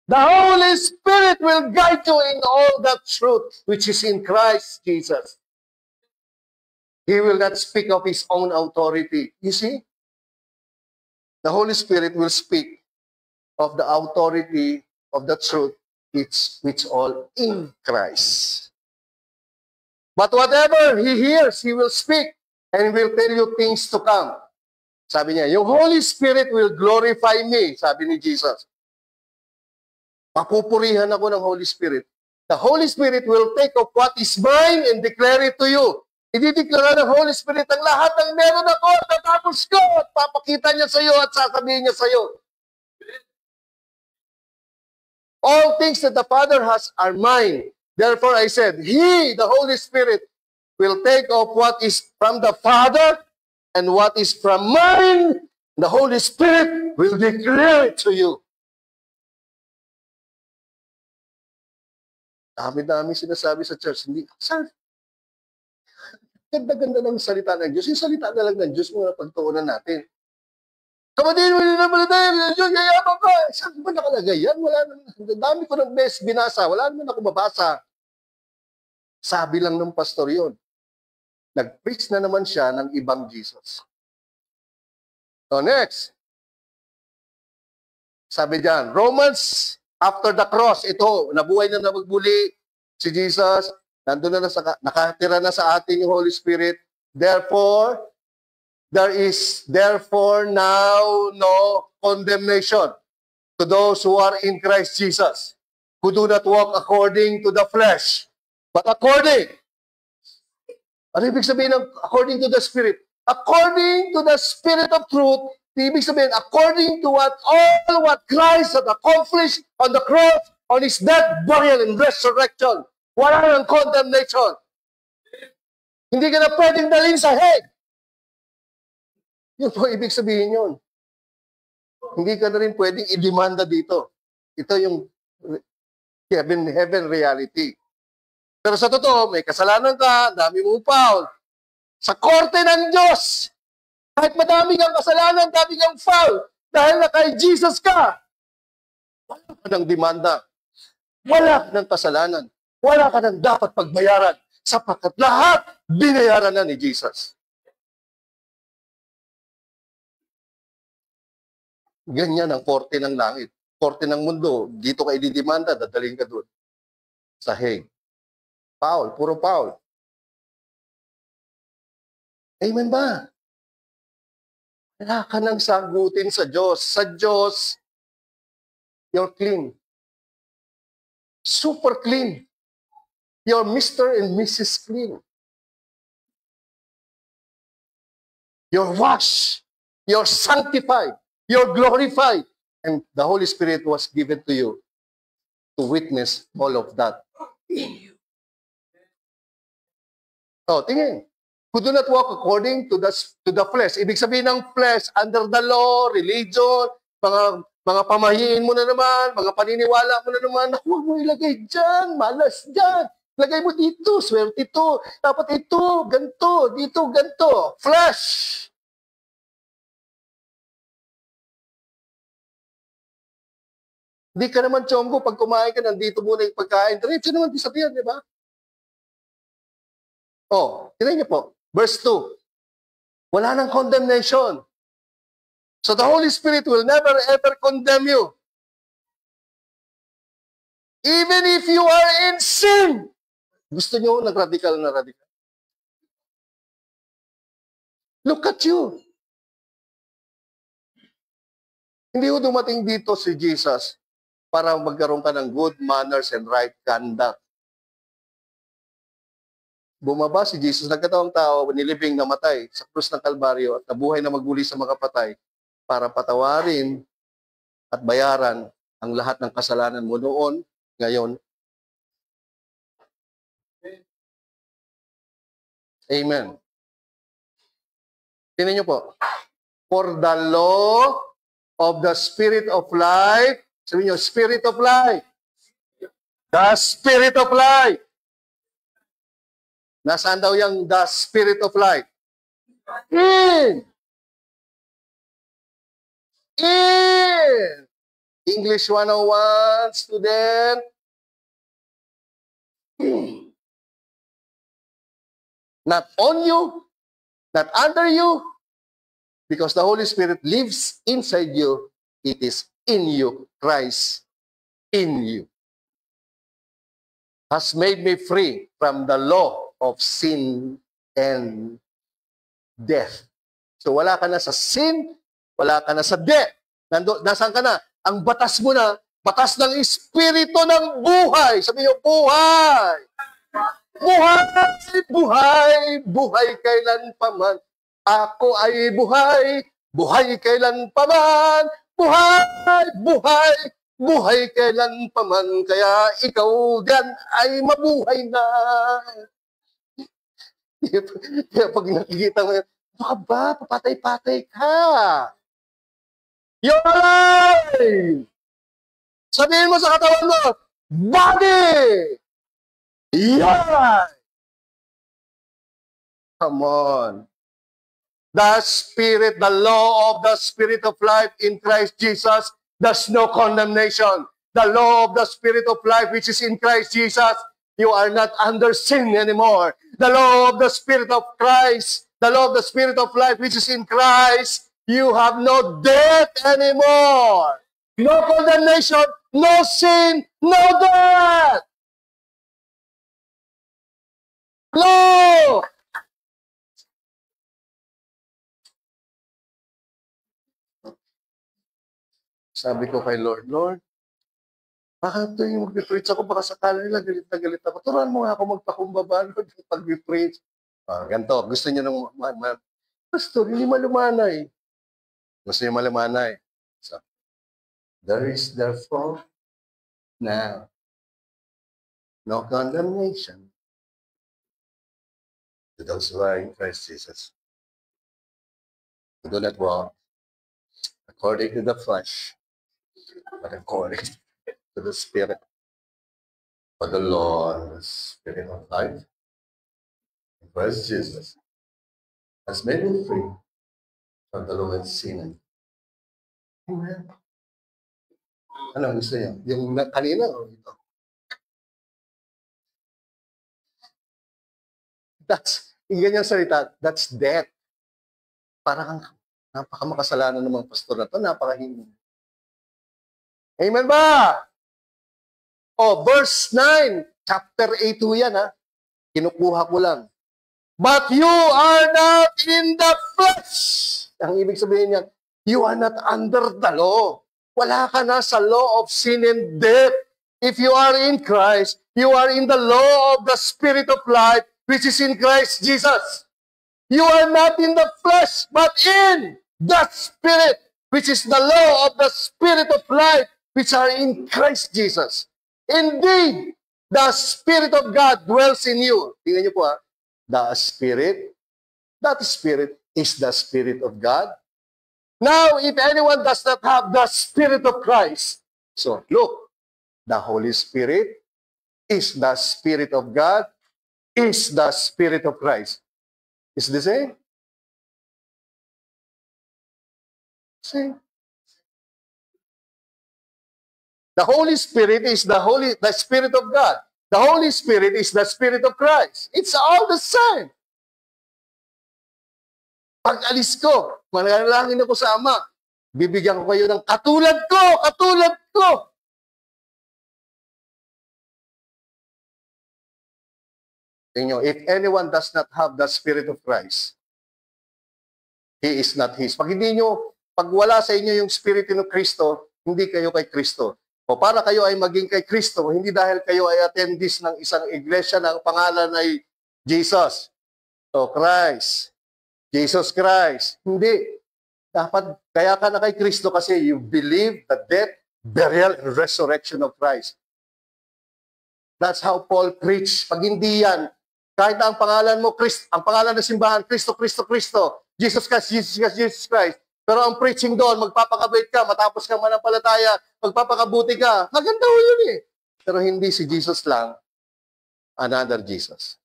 The Holy Spirit will guide you in all that truth which is in Christ Jesus. He will not speak of His own authority. You see? The Holy Spirit will speak of the authority of the truth which all in Christ. But whatever He hears, He will speak and will tell you things to come. Sabi niya, yung Holy Spirit will glorify me, sabi ni Jesus. Papupurihan ako ng Holy Spirit. The Holy Spirit will take of what is mine and declare it to you. Idideklara ng Holy Spirit ang lahat ng meron ako at natapos ko at papakita niya sa iyo at sasabihin niya sa iyo. All things that the Father has are mine. Therefore I said, He, the Holy Spirit, will take of what is from the Father and what is from mine. The Holy Spirit will declare it to you. Dami-dami sinasabi sa church. Hindi, sir, ganda-ganda ng salita ng Diyos. Yung salita na lang ng Diyos, mga pagtuunan natin. Kapatid, wala na pala tayo. Diyos, yayabang ka. Saan ba nakalagay yan? Wala naman. Dami ko ng best binasa. Wala naman ako mabasa. Sabi lang ng pastor yun. Nag-preach na naman siya ng ibang Jesus. So next. Sabi diyan, Romans, after the cross, ito, nabuhay na magbuli si Jesus, nandun na nakatira na sa atin yung Holy Spirit. Therefore, there is therefore now no condemnation to those who are in Christ Jesus, who do not walk according to the flesh, but according. Ano ibig sabihin ng according to the Spirit? According to the Spirit of truth, ibig sabihin, according to what Christ had accomplished on the cross, on His death, burial, and resurrection. Wala nang condemnation. Hindi ka na pwedeng dalhin sa hell. Yun po ibig sabihin yun. Hindi ka na rin pwedeng idemanda dito. Ito yung heaven reality. Pero sa totoo, may kasalanan ka, dami mong foul. Sa korte ng Diyos, kahit madami kang kasalanan, dami kang foul, dahil na kay Jesus ka, wala ka ng demanda. Wala ka ng kasalanan. Wala ka ng dapat pagbayaran sapagkat lahat binayaran na ni Jesus. Ganyan ang korte ng langit. Korte ng mundo, dito ka ididemanda, dadaling ka doon. Sa Hague. Paul, puro Paul. Amen ba? Wala ka nang sagutin sa Diyos. Sa Diyos, you're clean. Super clean. You're Mr. and Mrs. Clean. You're washed. You're sanctified. You're glorified. And the Holy Spirit was given to you to witness all of that in you. Oh, tingin. Who do not walk according to the flesh. Ibig sabihin ng flesh, under the law, religion, mga pamahiin mo na naman, mga paniniwala mo na naman, huwag mo ilagay dyan, malas dyan. Lagay mo dito, swerte ito, dapat ito, ganto, dito, ganto. Flesh. Hindi ka naman chonggo, pag kumain ka, nandito muna yung pagkain. Diretso naman disappear, di ba? Oh, tingnan niyo po. Verse 2. Wala nang condemnation. So the Holy Spirit will never ever condemn you. Even if you are in sin. Gusto niyo nag-radical na radical? Look at you. Hindi ko dumating dito si Jesus para magkaroon ka ng good manners and right conduct. Bumaba si Jesus, nagkatawang tao, nilibing, namatay sa krus ng Kalbaryo at nabuhay na magmuli sa mga patay para patawarin at bayaran ang lahat ng kasalanan mo noon, ngayon. Amen. Tingnan niyo po. For the law of the Spirit of life, sabihin niyo, Spirit of life. The Spirit of life. Nasaan daw yung the Spirit of life? In! English 101, student. Not on you, not under you, because the Holy Spirit lives inside you. It is in you. Christ in you has made me free from the law of sin and death. So wala ka na sa sin, wala ka na sa death. Nasaan ka na? Ang batas mo na, batas ng Espiritu ng buhay. Sabi niyo, buhay! Buhay! Buhay! Buhay kailanpaman. Ako ay buhay! Buhay kailanpaman! Buhay! Buhay! Buhay kailanpaman. Kaya ikaw diyan ay mabuhay na. Kaya pag nakikita mo, baka ba, papatay-patay ka. You're alive! Sabihin mo sa katawan mo, body! Yeah! Come on. The Spirit, the law of the Spirit of life in Christ Jesus, there's no condemnation. The law of the Spirit of life which is in Christ Jesus, you are not under sin anymore. The law of the Spirit of Christ, the law of the Spirit of life which is in Christ, you have no death anymore. No condemnation, no sin, no death. No! Sabi ko kay Lord, Lord, baka ito yung mag-preach ako, baka sakala nila galit na galit ako. Turuan mo nga ako magpakumbaba, Lord, pag-preach. Ganito, gusto niyo ng Pastor, hindi malumanay. Gusto niyo malumanay. So, there is therefore now no condemnation to those who are in Christ Jesus. Who do not walk according to the flesh, but according to the Spirit. For the Lord, the Spirit of life, in Christ Jesus, has made me free from the law of sin. Amen. Ano gusto niyo? Yung kanina o ito? Yung ganyang salita, that's death. Parang napakamakasalanan ng mga pastor na ito, napakahingin. Amen ba? Oh, verse 9, chapter 8 yan ha. Kinukuha ko lang. But you are not in the flesh. Ang ibig sabihin niya, you are not under the law. Wala ka na sa law of sin and death. If you are in Christ, you are in the law of the Spirit of life, which is in Christ Jesus. You are not in the flesh, but in the Spirit, which is the law of the Spirit of life, which are in Christ Jesus. Indeed, the Spirit of God dwells in you. Tingnan niyo po ha. The Spirit, that Spirit is the Spirit of God. Now, if anyone does not have the Spirit of Christ, so look, the Holy Spirit is the Spirit of God, is the Spirit of Christ. Is the same? Same. The Holy Spirit is the Spirit of God. The Holy Spirit is the Spirit of Christ. It's all the same. Pag alis ko, manalangin ako sa Ama, bibigyan ko kayo ng katulad ko, katulad ko. Tingnan nyo, if anyone does not have the Spirit of Christ, he is not His. Pag wala sa inyo yung Spirit ng Kristo, hindi kayo kay Kristo. O para kayo ay maging kay Kristo, hindi dahil kayo ay attendees ng isang iglesia na ang pangalan ay Jesus. O Christ. Jesus Christ. Hindi. Dapat, kaya ka na kay Kristo kasi you believe the death, burial, and resurrection of Christ. That's how Paul preached. Pag hindi yan, kahit ang pangalan mo, ang pangalan ng simbahan, Kristo, Kristo, Kristo, Jesus Christ, Jesus Christ, Jesus Christ. Pero ang preaching doon, magpapakabait ka, matapos kang manampalataya, magpapakabuti ka, maganda ho yun eh. Pero hindi si Jesus lang, another Jesus.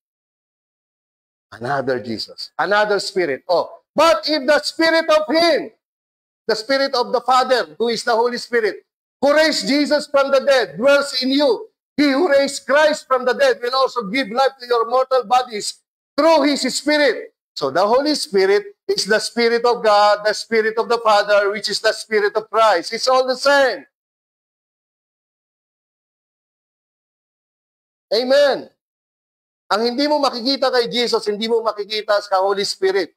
Another Jesus. Another Spirit. Oh, but if the Spirit of Him, the Spirit of the Father, who is the Holy Spirit, who raised Jesus from the dead, dwells in you, He who raised Christ from the dead will also give life to your mortal bodies through His Spirit. So the Holy Spirit is the Spirit of God, the Spirit of the Father, which is the Spirit of Christ. It's all the same. Amen. Ang hindi mo makikita kay Jesus, hindi mo makikita sa Holy Spirit.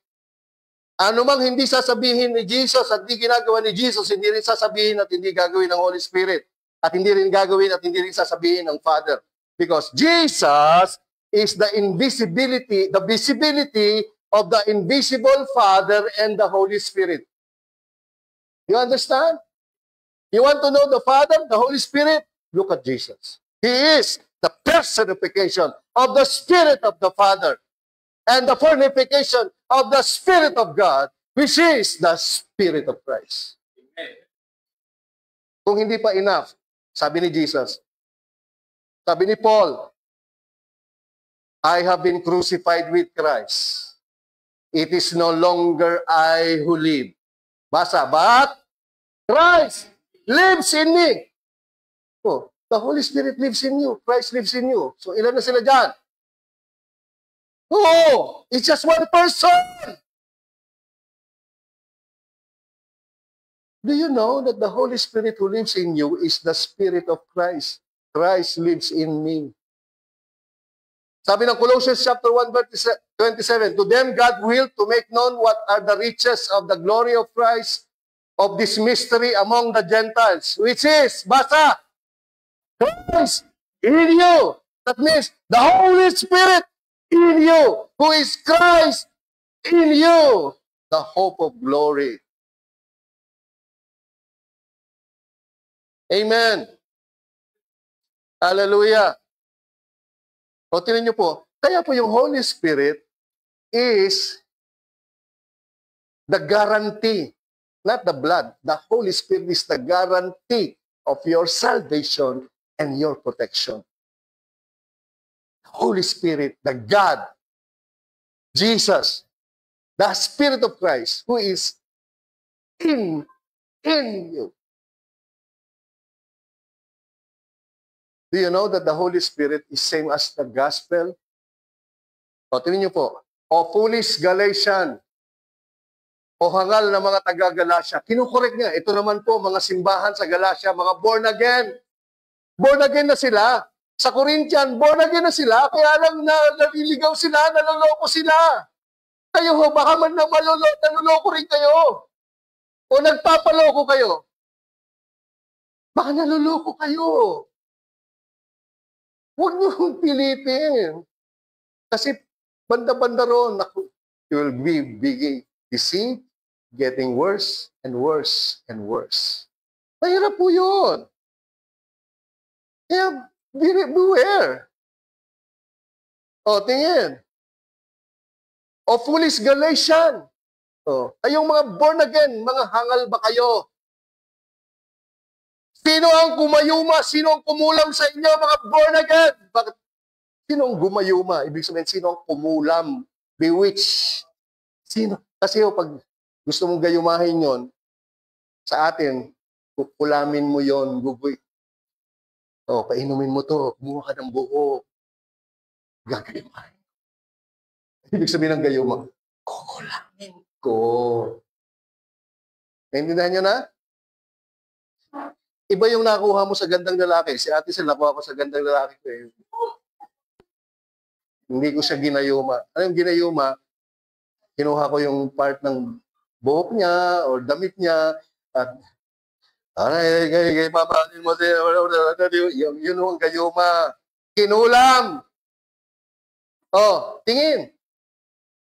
Ano mang hindi sasabihin ni Jesus at hindi ginagawa ni Jesus, hindi rin sasabihin at hindi gagawin ng Holy Spirit. At hindi rin gagawin at hindi rin sasabihin ng Father. Because Jesus is the invisibility, the visibility of the invisible Father and the Holy Spirit. You understand? You want to know the Father, the Holy Spirit? Look at Jesus. He is the personification of the Spirit of the Father and the personification of the Spirit of God, which is the Spirit of Christ. Amen. Kung hindi pa enough, sabi ni Jesus, sabi ni Paul, I have been crucified with Christ. It is no longer I who live. Basa, but Christ lives in me. Oh, the Holy Spirit lives in you. Christ lives in you. So ilan na sila dyan? Oh, it's just one person. Do you know that the Holy Spirit who lives in you is the Spirit of Christ? Christ lives in me. Sabi ng Colossians chapter 1, verse 27, to them God willed to make known what are the riches of the glory of Christ, of this mystery among the Gentiles, which is, basa, Christ in you. That means the Holy Spirit in you, who is Christ in you, the hope of glory. Amen. Hallelujah. O, tinan niyo po, kaya po yung Holy Spirit is the guarantee, not the blood. The Holy Spirit is the guarantee of your salvation and your protection. The Holy Spirit, the God, Jesus, the Spirit of Christ, who is in you. Do you know that the Holy Spirit is same as the gospel? O, tingnan niyo po. O foolish Galatian. O hangal na mga taga-Galatia. Kinukorek niya. Ito naman po, mga simbahan sa Galatia, mga born again. Born again na sila. Sa Corinthian, born again na sila, kaya lang naliligaw sila, naloloko sila. Kayo ho, baka man na naloloko rin kayo. O nagpapaloko kayo. Baka naloloko kayo. Huwag niyo pilitin. Kasi banda-banda ron, you will be being deceived, getting worse and worse and worse. Mahirap po yun. Kaya, beware. O, tingin. O, foolish Galatian. O, kayong mga born again, mga hangal ba kayo? Sino ang kumayuma? Sino ang kumulam sa inyo, mga born again? Bakit? Sino ang gumayuma? Ibig sabihin, sino ang kumulam? Bewitched. Sino? Kasi pag gusto mong gayumahin yon, sa atin, kukulamin mo yon, gugoy. O, painumin mo to, kumuha ka ng buhok. Gagayumahin. Ibig sabihin ng gayuma, kukulamin ko. Naintindihan nyo na? Iba yung nakuha mo sa gandang lalaki. Si ate sila, nakuha ko sa gandang lalaki ko eh. Hindi ko siya ginayuma. Ano yung ginayuma? Kinuha ko yung part ng buhok niya or damit niya at kay mamahalin mo yun ang gayuma. Kinulam. Oh, tingin.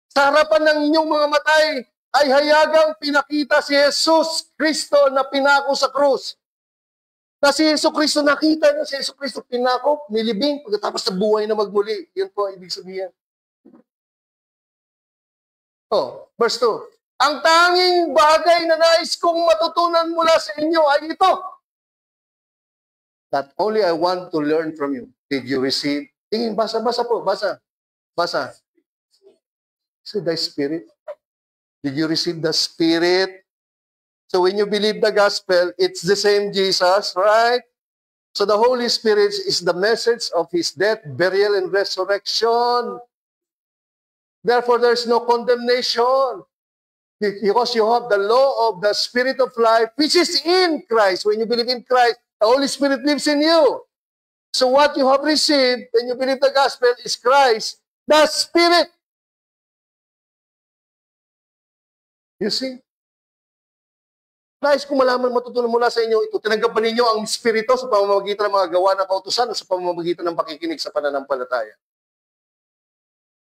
Sa harapan ng inyong mga matay ay hayagang pinakita si Jesus Kristo na pinako sa krus. Na si Yesu Kristo nakita niyo, si Yesu Kristo pinako, nilibing, pagkatapos na buhay na magmuli. Yun po ang ibig sabihin. Oh, verse 2. Ang tanging bagay na nais kong matutunan mula sa inyo ay ito. Not only I want to learn from you. Did you receive? Tingin, basa po, basa. So the Spirit. Did you receive the Spirit? So when you believe the gospel, it's the same Jesus, right? So the Holy Spirit is the message of His death, burial, and resurrection. Therefore, there's no condemnation. Because you have the law of the Spirit of life, which is in Christ. When you believe in Christ, the Holy Spirit lives in you. So what you have received when you believe the gospel is Christ, the Spirit. You see? Nais ko malaman, matutunan mula sa inyo ito. Tinanggap ba ninyo ang Espiritu sa pamamagitan ng mga gawa ng kautusan o sa pamamagitan ng pakikinig sa pananampalataya?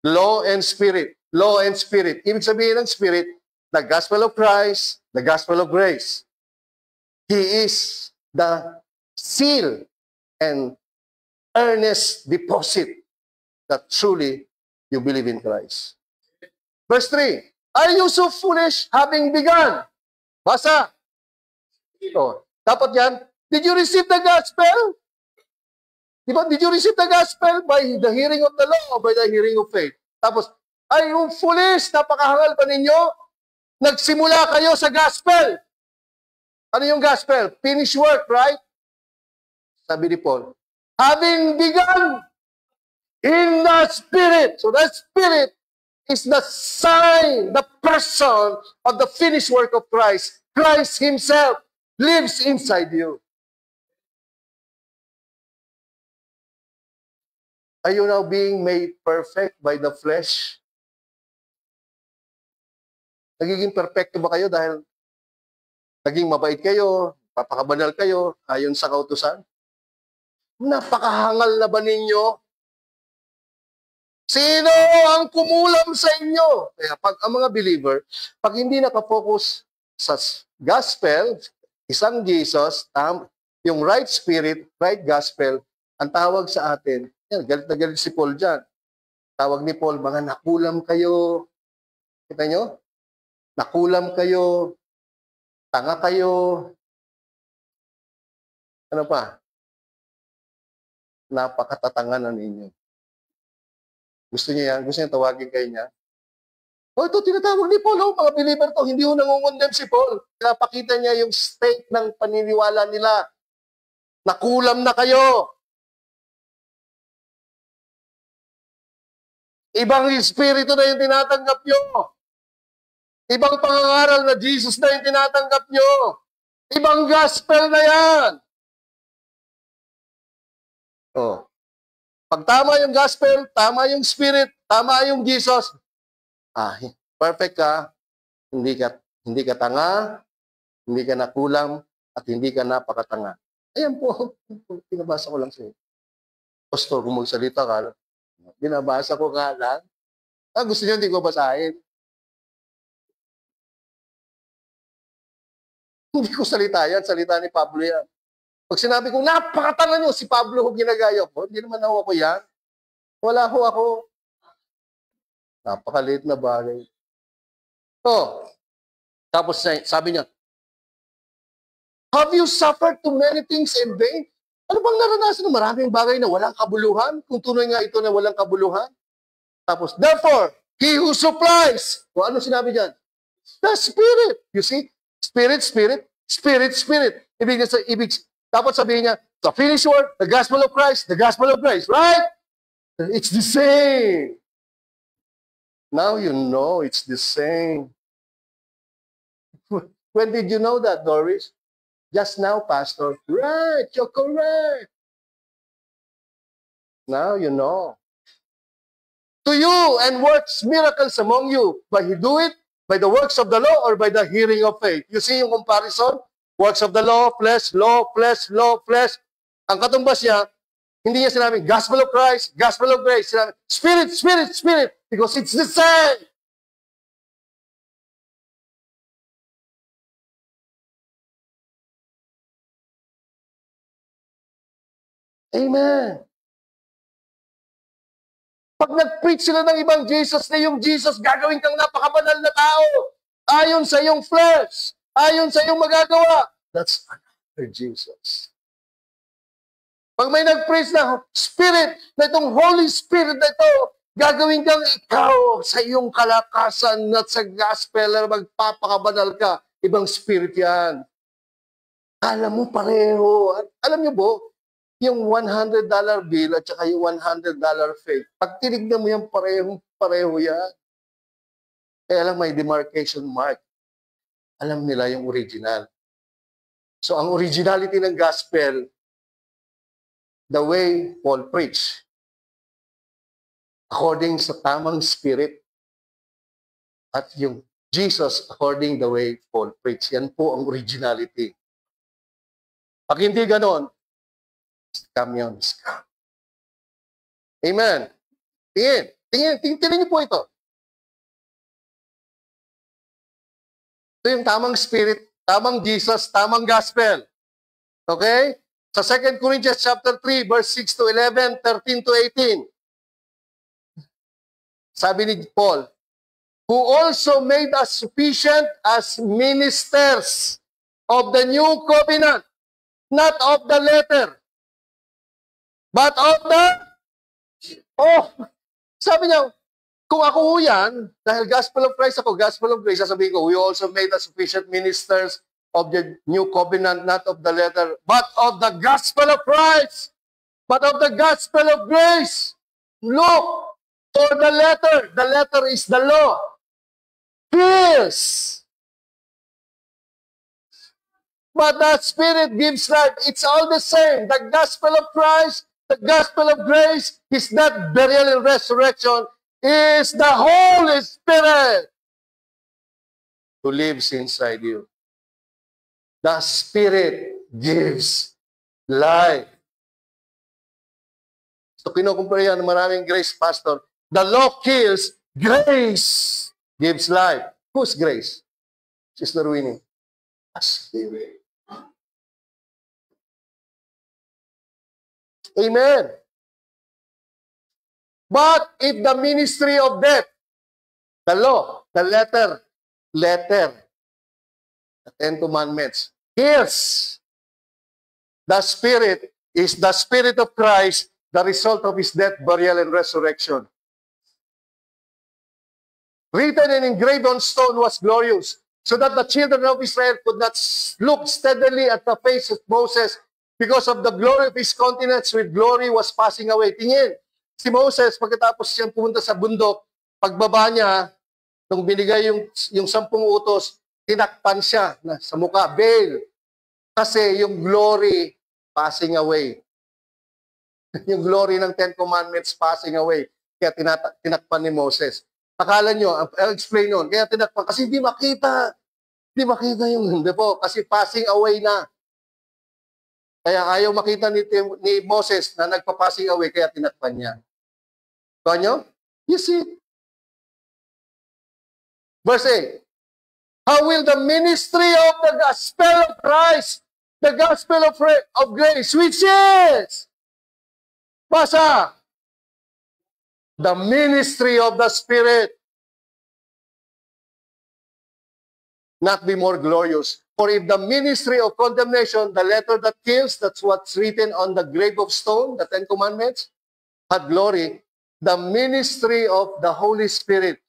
Law and Spirit. Law and Spirit. Ibig sabihin ng Spirit, the gospel of Christ, the gospel of grace. He is the seal and earnest deposit that truly you believe in Christ. Verse 3, are you so foolish having begun? Basa. Ito. Dapat yan. Did you receive the gospel? Diba? Did you receive the gospel by the hearing of the law or by the hearing of faith? Tapos, are you foolish? Napakahangal pa ninyo? Nagsimula kayo sa gospel. Ano yung gospel? Finished work, right? Sabi ni Paul. Having begun in the Spirit. So the Spirit is the sign, the person of the finished work of Christ. Christ Himself lives inside you. Are you now being made perfect by the flesh? Nagiging perfecto ba kayo dahil naging mabait kayo, papakabanal kayo, ayon sa kautusan? Napakahangal na ba ninyo? Sino ang kumulam sa inyo? Kaya pag ang mga believer, pag hindi nakafocus sa gospel, isang Jesus, yung right spirit, right gospel, ang tawag sa atin, yan, galit na galit si Paul dyan. Tawag ni Paul, mga nakulam kayo. Kita nyo? Nakulam kayo. Tanga kayo. Ano pa? Napakatatanganan ninyo. Gusto niya yan? Gusto niya tawagin kayo niya? O ito, tinatawag ni Paul. Oh, mga believer to, hindi ho nangungondem si Paul. Pinapakita niya yung state ng paniniwala nila. Nakulam na kayo. Ibang espiritu na yung tinatanggap nyo. Ibang pangangaral na Jesus na yung tinatanggap nyo. Ibang gospel na yan. Oh. Pag tama yung gospel, tama yung spirit, tama yung Jesus, perfect ka, hindi ka tanga, hindi ka nakulang, at hindi ka napakatanga. Ayan po, pinabasa ko lang sa iyo. Pastor, kung magsalita ka, binabasa ko ka lang. Gusto niyo hindi ko basahin. Hindi ko salita yan, salita ni Pablo yan. Pag sinabi ko, napakatanga nyo, si Pablo ho ginagaya ko, hindi naman ako yan. Wala ho ako. Napakaliit na bagay. Tapos sabi niya, have you suffered too many things in vain? Ano bang naranasan ng maraming bagay na walang kabuluhan? Kung tunay nga ito na walang kabuluhan. Tapos, therefore, he who supplies. O ano sinabi diyan? The Spirit. You see? Spirit, Spirit, Spirit, Spirit. Tapos sabihin niya, the finished work, the gospel of Christ, the gospel of grace. Right? It's the same. Now you know it's the same. When did you know that, Doris? Just now, Pastor. Right, you're correct. Now you know. To you and works miracles among you. But he do it by the works of the law or by the hearing of faith. You see yung comparison? Works of the law, flesh, law, flesh, law, flesh. Ang katumbas niya, hindi niya sinabi, gospel of Christ, gospel of grace. Sinabi, Spirit, Spirit, Spirit. Because it's the same. Amen. Pag nag-preach sila ng ibang Jesus na yung Jesus, gagawin kang napakabanal na tao. Ayon sa iyong flesh. Ayon sa iyong magagawa. That's another Jesus. Pag may nag-preach na Spirit, na itong Holy Spirit na ito, gagawin kang ikaw sa iyong kalakasan at sa gospel na magpapakabanal ka. Ibang spirit yan. Alam mo pareho. Alam niyo po, yung $100 bill at saka yung $100 fake, pag tinignan mo yan, pareho yan. Kaya lang may demarcation mark. Alam nila yung original. So, ang originality ng gospel, the way Paul preached, according sa tamang spirit, at yung Jesus according the way Paul preached. Yan po ang originality. Pag hindi ganon, scam yun. Scam. Amen. Tingnan niyo po ito. Ito yung tamang spirit, tamang Jesus, tamang gospel. Okay? Sa 2 Corinthians chapter 3, verse 6 to 11, 13 to 18. Sabi ni Paul, who also made us sufficient as ministers of the new covenant, not of the letter, but of the... sabi niya, kung ako yan, dahil gospel of Christ ako, gospel of grace, sasabihin ko, we also made us sufficient ministers of the new covenant, not of the letter, but of the gospel of Christ, but of the gospel of grace. Look, for the letter is the law. Yes. But the Spirit gives life. It's all the same. The gospel of Christ, the gospel of grace, is not burial and resurrection, is the Holy Spirit who lives inside you. The Spirit gives life. So, kinukumpara yan ng maraming grace, Pastor. The law kills, grace gives life. Whose grace? Sister Winnie. The Spirit. Amen. But if the ministry of death, the law, the letter, the Ten Commandments, kills, the Spirit is the Spirit of Christ, the result of His death, burial, and resurrection. Written and engraved on stone was glorious, so that the children of Israel could not look steadily at the face of Moses because of the glory of his countenance with glory was passing away. Tingin, si Moses, pagkatapos siyang pumunta sa bundok, pagbaba niya, nung binigay yung 10 utos, tinakpan siya sa mukha, veil. Kasi yung glory passing away. Yung glory ng Ten Commandments passing away. Kaya tinakpan ni Moses. Akala nyo, I'll explain nun. Kaya tinakpan, kasi hindi makita. Hindi makita yung, hindi po, kasi passing away na. Kaya ayaw makita ni Moses na nagpa-passing away, kaya tinakpan niya. Kaya nyo? You see? Verse 8. How will the ministry of the gospel of Christ, the gospel of grace, which is, basa, the ministry of the Spirit, not be more glorious? For if the ministry of condemnation, the letter that kills, that's what's written on the grave of stone, the Ten Commandments, had glory, the ministry of the Holy Spirit,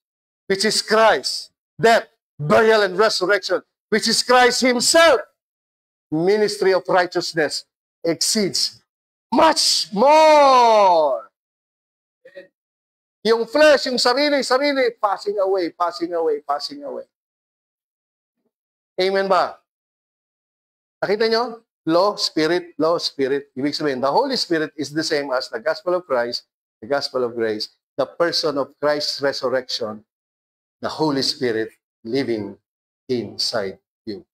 which is Christ, death, burial, and resurrection, which is Christ Himself, ministry of righteousness, exceeds much more. Yung flesh, yung sarili, passing away, passing away, passing away. Amen ba? Nakita nyo? Law, Spirit, law, Spirit. Ibig sabihin, the Holy Spirit is the same as the gospel of Christ, the gospel of grace, the person of Christ's resurrection, the Holy Spirit living inside you.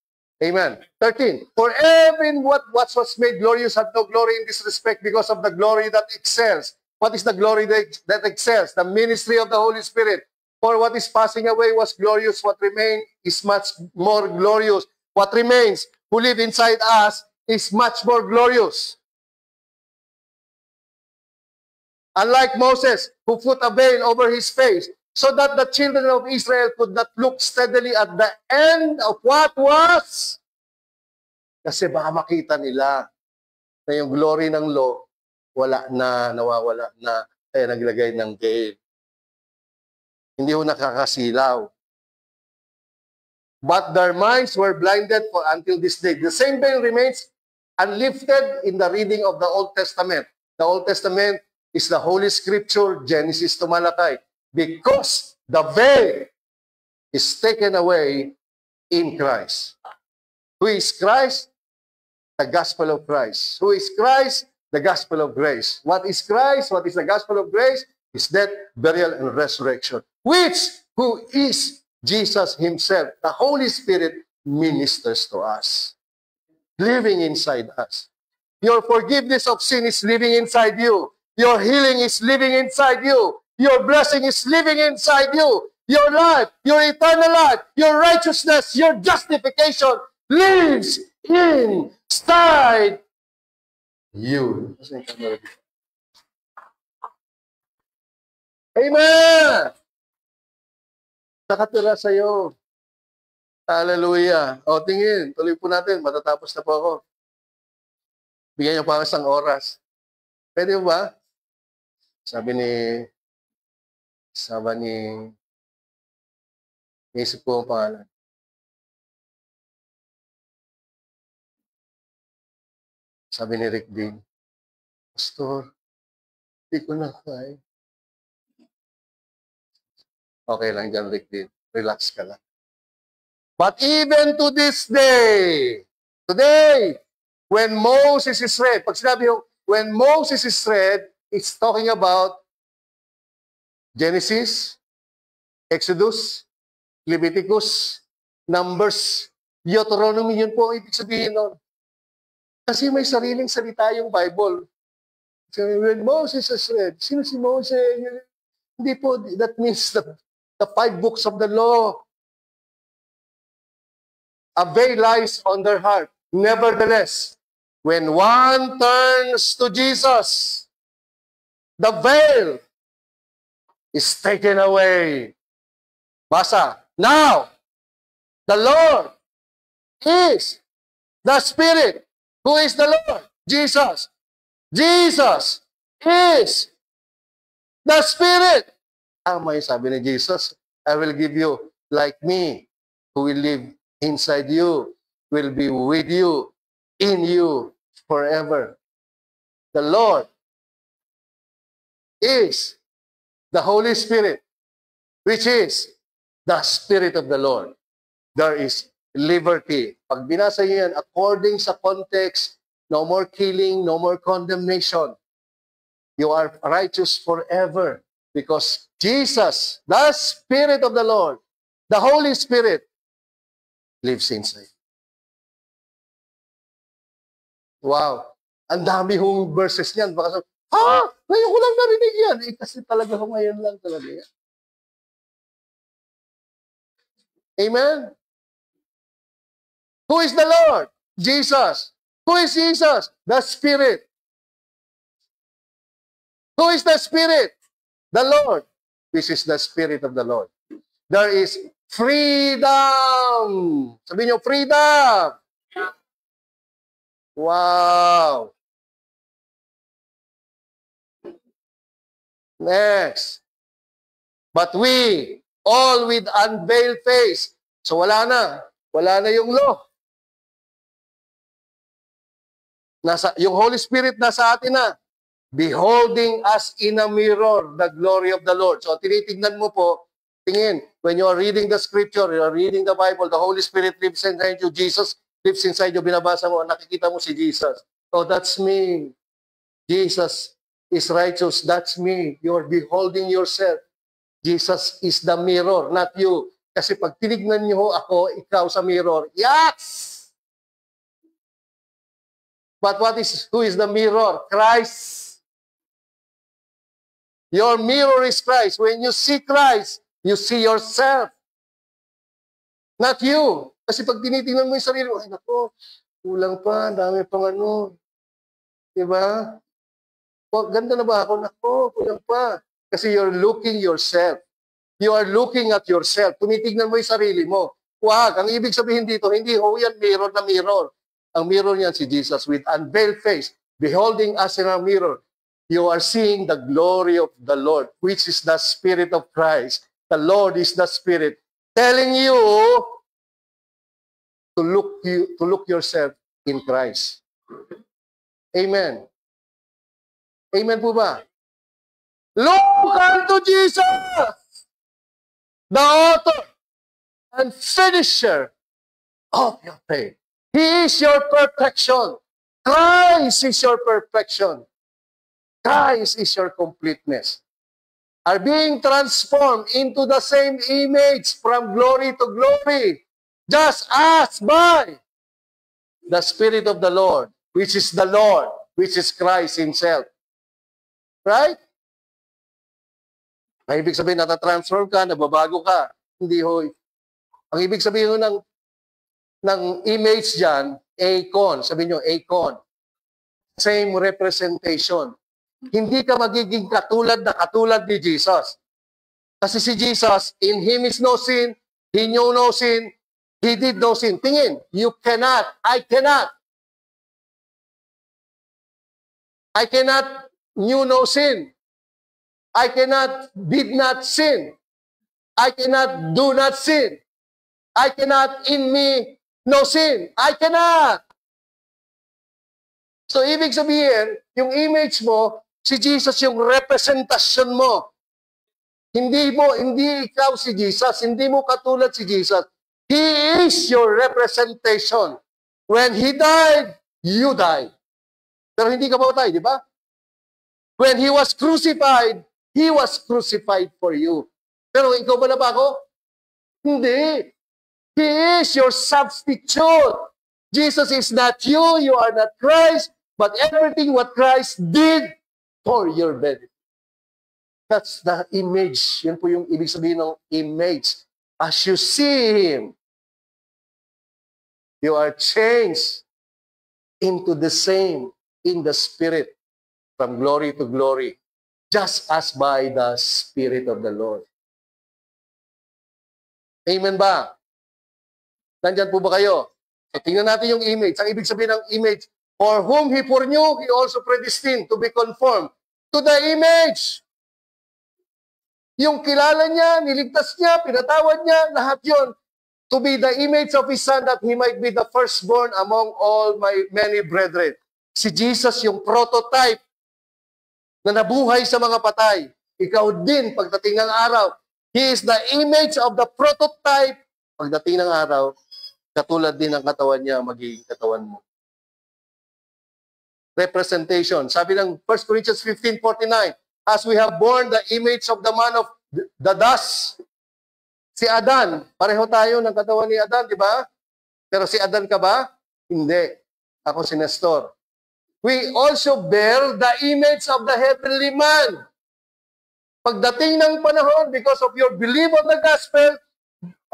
Amen. 13. For even what was made glorious had no glory in this respect because of the glory that excels. What is the glory that excels? The ministry of the Holy Spirit. For what is passing away was glorious. What remains is much more glorious. What remains, who live inside us, is much more glorious. Unlike Moses, who put a veil over his face, so that the children of Israel could not look steadily at the end of what was. Kasi baka makita nila na yung glory ng law, wala na, nawawala na, kaya naglagay ng veil. Hindi ho nakakasilaw. But their minds were blinded until this day. The same veil remains unlifted in the reading of the Old Testament. The Old Testament is the Holy Scripture, Genesis to Malachi. Because the veil is taken away in Christ. Who is Christ? The gospel of Christ. Who is Christ? The gospel of grace. What is Christ? What is the gospel of grace? His death, burial, and resurrection. Who is Jesus Himself? The Holy Spirit ministers to us, living inside us. Your forgiveness of sin is living inside you. Your healing is living inside you. Your blessing is living inside you. Your life, your eternal life, your righteousness, your justification lives inside you. Amen! Nakatira sa'yo. Hallelujah. O, tingin. Tuloy po natin. Matatapos na po ako. Bigyan niyo pa isang oras. Pwede ba? Sabi ni isip ko ang pangalan. Sabi ni Rick Dean, Pastor, di ko na kaya. Okay lang dyan, Rick Dean. Relax ka lang. But even to this day, today, when Moses is read, pag sinabi yung, when Moses is read, it's talking about Genesis, Exodus, Leviticus, Numbers, Deuteronomy, yun po ang ibig sabihin nun. Kasi may sariling salita yung Bible. So, when Moses is read, sino si Moses? Hindi po, that means the 5 books of the law. A veil lies on their heart. Nevertheless, when one turns to Jesus, the veil is taken away. Basa. Now, the Lord is the Spirit. Who is the Lord? Jesus. Jesus is the Spirit. May sabi ni Jesus, I will give you like me, who will live inside you, will be with you, in you, forever. The Lord is the Holy Spirit, which is the Spirit of the Lord. There is liberty. Pag binasa niyo yan, according sa context, no more killing, no more condemnation. You are righteous forever because Jesus, the Spirit of the Lord, the Holy Spirit, lives inside. Wow. Ang dami hong verses niyan. Baka sabi, ngayon ko lang narinig yan. Kasi talaga ngayon lang talaga yan. Amen? Who is the Lord? Jesus. Who is Jesus? The Spirit. Who is the Spirit? The Lord. This is the Spirit of the Lord. There is freedom. Sabihin niyo, freedom. Wow. Next. But we, all with unveiled face. So wala na. Wala na yung law. Yung Holy Spirit nasa atin na. Beholding us in a mirror, the glory of the Lord. So tinitignan mo po, tingin, when you are reading the scripture, you are reading the Bible, the Holy Spirit lives inside you, Jesus lives inside you, binabasa mo, nakikita mo si Jesus. Oh, that's me. Jesus is righteous. That's me. You are beholding yourself. Jesus is the mirror, not you. Kasi pag tinignan niyo ako, ikaw sa mirror, yes! But who is the mirror? Christ. Your mirror is Christ. When you see Christ, you see yourself. Not you. Kasi pag tinitingnan mo yung sarili mo, ay naku, kulang pa, dami pang ano. Diba? Ganda na ba ako? Naku, kulang pa. Kasi you're looking yourself. You are looking at yourself. Tinitignan mo yung sarili mo. Wag, ang ibig sabihin dito, hindi ho yan mirror na mirror. Ang mirror niyan si Jesus with unveiled face, beholding us in a mirror. You are seeing the glory of the Lord, which is the Spirit of Christ. The Lord is the Spirit, telling you to look yourself in Christ. Amen. Amen po ba? Look unto Jesus, the author and finisher of your faith. He is your perfection. Christ is your perfection. Christ is your completeness. Are being transformed into the same image from glory to glory, just as by the Spirit of the Lord, which is the Lord, which is Christ Himself. Right? Ang ibig sabihin, natatransform ka, nababago ka. Hindi ho. Ang ibig sabihin ng image dyan, icon. Sabihin nyo, icon. Same representation. Hindi ka magiging katulad ni Jesus. Kasi si Jesus, in Him is no sin, He knew no sin, He did no sin. Tingin, you cannot, I cannot knew no sin. I cannot did not sin. I cannot do not sin. I cannot in me no sin. I cannot. So, ibig sabihin, yung image mo, si Jesus yung representasyon mo. Hindi ikaw si Jesus. Hindi mo katulad si Jesus. He is your representation. When He died, you died. Pero hindi ka mamatay, di ba? When He was crucified, He was crucified for you. Pero ikaw ba na ba ako? Hindi. He is your substitute. Jesus is not you, you are not Christ, but everything what Christ did for your benefit. That's the image. Yan po yung ibig sabihin ng image. As you see Him, you are changed into the same in the Spirit, from glory to glory, just as by the Spirit of the Lord. Amen ba? Nandyan po ba kayo? So, tingnan natin yung image. Ang ibig sabihin ng image, for whom He foreknew, He also predestined to be conformed to the image. Yung kilala niya, niligtas niya, pinatawad niya, lahat yon to be the image of His Son, that He might be the firstborn among all my many brethren. Si Jesus yung prototype na nabuhay sa mga patay. Ikaw din, pagdating ng araw, He is the image of the prototype. Pagdating ng araw, katulad din ng katawan niya, magiging katawan mo. representation. Sabi ng 1 Corinthians 15:49, as we have borne the image of the man of the dust. Si Adan, pareho tayo ng katawan ni Adan, di ba? Pero si Adan ka ba? Hindi. Ako si Nestor. We also bear the image of the heavenly man. Pagdating ng panahon, because of your belief of the gospel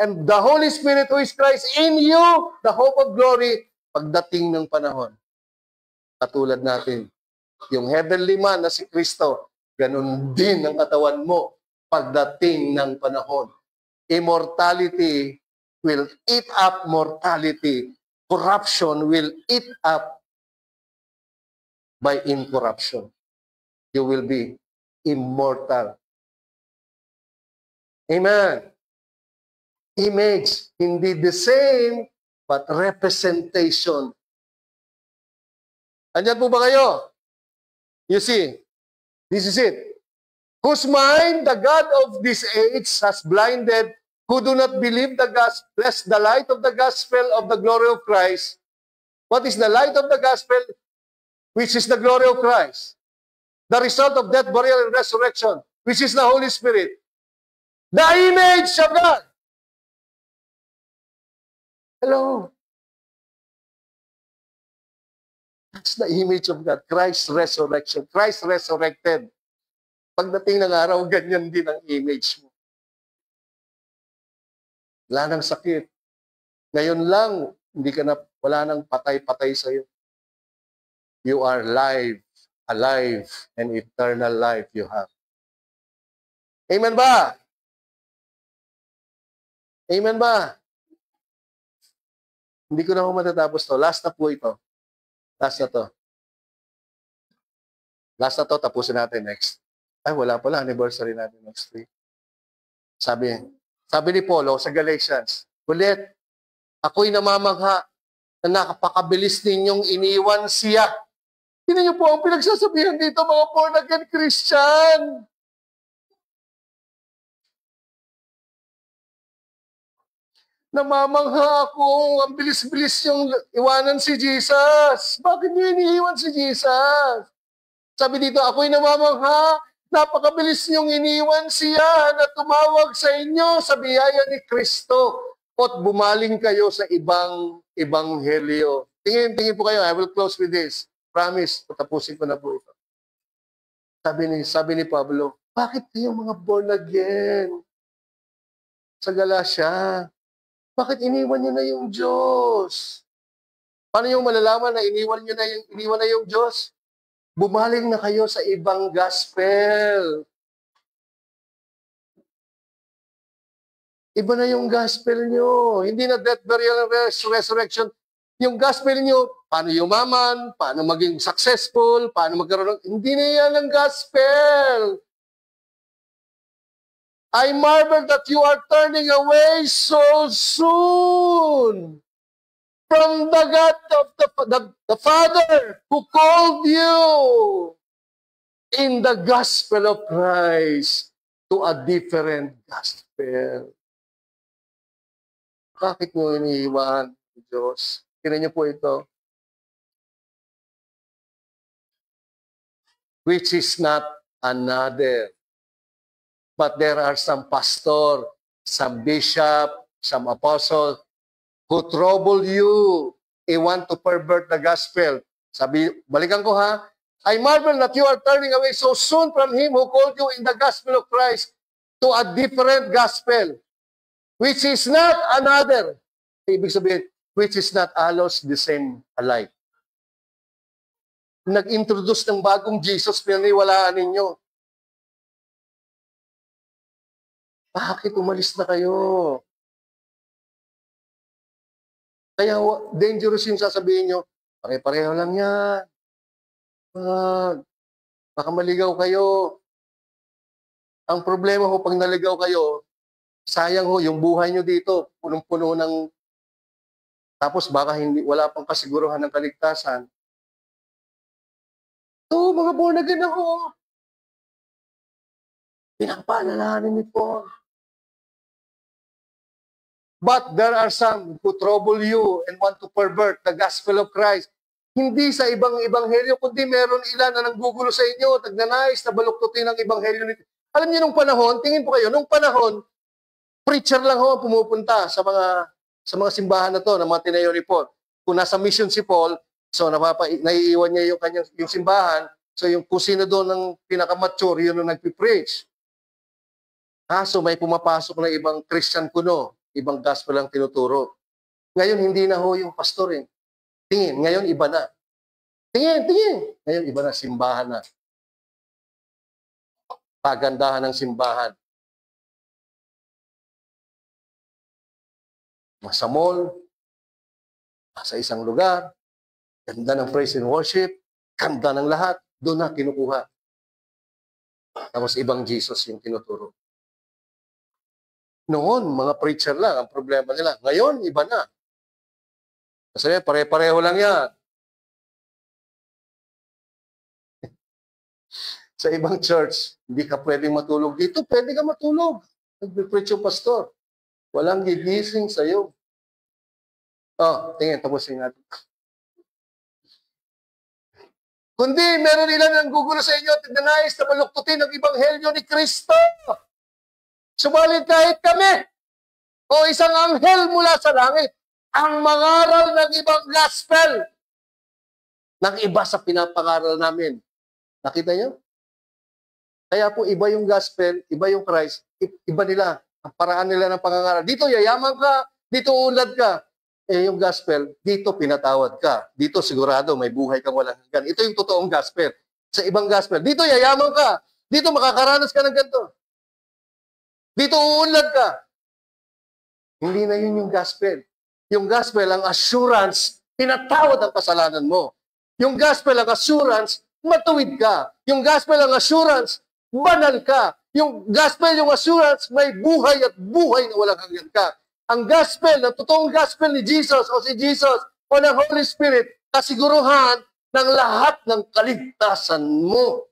and the Holy Spirit who is Christ in you, the hope of glory, pagdating ng panahon, katulad natin, yung heavenly man na si Kristo, ganun din ang katawan mo pagdating ng panahon. Immortality will eat up mortality. Corruption will eat up by incorruption. You will be immortal. Amen. Image, hindi the same, but representation. Andyan po ba kayo? You see, this is it. Whose mind the God of this age has blinded, who do not believe the gospel, lest the light of the gospel of the glory of Christ. What is the light of the gospel? Which is the glory of Christ. The result of death, burial, and resurrection, which is the Holy Spirit. The image of God. Hello. That's the image of God. Christ's resurrection. Christ resurrected. Pagdating ng araw, ganyan din ang image mo. Wala nang sakit. Ngayon lang, hindi ka na, wala nang patay-patay sa'yo. You are alive, and eternal life you have. Amen ba? Amen ba? Hindi ko na matatapos to. Last na po ito. Last na to. Last na to, tapusin natin next. Ay, wala pala. Anniversary natin next week. Sabi ni Paulo sa Galatians, ulit, ako'y namamangha na nakapakabilis ninyong iniwan siya. Tingnan niyo po ang pinagsasabihan dito, mga born-again Christian. Namamangha ako, ang bilis-bilis yung iwanan si Jesus. Bakit niyo iniiwan si Jesus? Sabi dito, ako'y namamangha, napakabilis niyong iniwan siya na tumawag sa inyo sa biyaya ni Kristo at bumaling kayo sa ibang ebanghelyo. Tingin po kayo, I will close with this. Promise, tapusin ko na po ito. Sabi ni Pablo, bakit kayong mga born again sa Galacia? Bakit iniwan niyo na yung Diyos? Paano yung malalaman na iniwan na yung Diyos? Bumaling na kayo sa ibang gospel. Iba na yung gospel nyo. Hindi na death, burial, and resurrection. Yung gospel nyo, paano yumaman, paano maging successful, paano magkaroon. Hindi na yan ang gospel. I marvel that you are turning away so soon from the God of the Father who called you in the gospel of Christ to a different gospel. Bakit mo iniiwan, Diyos? Tingnan niyo po ito. Which is not another. But there are some pastor, some bishop, some apostle who trouble you and want to pervert the gospel. Sabi, balikan ko ha. I marvel that you are turning away so soon from Him who called you in the gospel of Christ to a different gospel, which is not another. Ibig sabihin, which is not allos the same alike. Nag-introduce ng bagong Jesus, pinaniwalaan ninyo. Bakit umalis na kayo? Kaya dangerous yung sasabihin nyo, pare-pareho lang yan. Baka maligaw kayo. Ang problema ho, pag naligaw kayo, sayang ho, yung buhay nyo dito, punong-puno ng, tapos baka wala pang kasiguruhan ng kaligtasan. Ito, mga born again ako. Pinapaalalahanin ni Paul. But there are some who trouble you and want to pervert the gospel of Christ. Hindi sa ibang ebanghelyo, kundi meron ilan na nanggugulo sa inyo, nagnanais na baluktutin ang ebanghelyo nito. Alam niyo, nung panahon, tingin po kayo, nung panahon, preacher lang ho pumupunta sa mga simbahan na to, ng mga tinayo ni Paul. Kung nasa mission si Paul, so naiiwan niya yung simbahan, so yung kung sino doon ng pinakamature, yun ang nagpipreach. So may pumapasok na ibang Christian kuno, ibang gospel ang tinuturo. Ngayon, hindi na ho yung pastor eh. Tingin, ngayon iba na. Tingin. Ngayon iba na, simbahan na. Pagandahan ng simbahan. Sa mall, sa isang lugar, ganda ng praise and worship, ganda ng lahat, doon na kinukuha. Tapos ibang Jesus yung tinuturo. Noon, mga preacher lang ang problema nila. Ngayon, iba na. Kasi pare-pareho lang yan. Sa ibang church, hindi ka pwedeng matulog. Dito, pwede ka matulog. Nag-preach yung pastor. Walang gigising sa'yo. Tingin, tapusin natin. Kundi, meron ilan ang gugulo sa inyo at nagnanais na baluktutin ang ebanghelyo ni Kristo. Subalit kahit kami, o isang anghel mula sa langit, ang mangaral ng ibang gospel ng iba sa pinapangaral namin. Nakita niyo? Kaya po, iba yung gospel, iba yung Christ, iba nila, ang paraan nila ng pangangaral. Dito, yayaman ka, dito ulad ka. Yung gospel, dito pinatawad ka. Dito sigurado, may buhay kang walang hanggan. Ito yung totoong gospel. Sa ibang gospel, dito yayaman ka, dito makakaranas ka ng ganito. Dito uunlad ka. Hindi na yun yung gospel. Yung gospel, ang assurance, pinatawad ang kasalanan mo. Yung gospel, ang assurance, matuwid ka. Yung gospel, ang assurance, banal ka. Yung gospel, yung assurance, may buhay at buhay na walang hanggan ka. Ang gospel, ang totoong gospel ni Jesus o si Jesus o ng Holy Spirit, kasiguruhan ng lahat ng kaligtasan mo.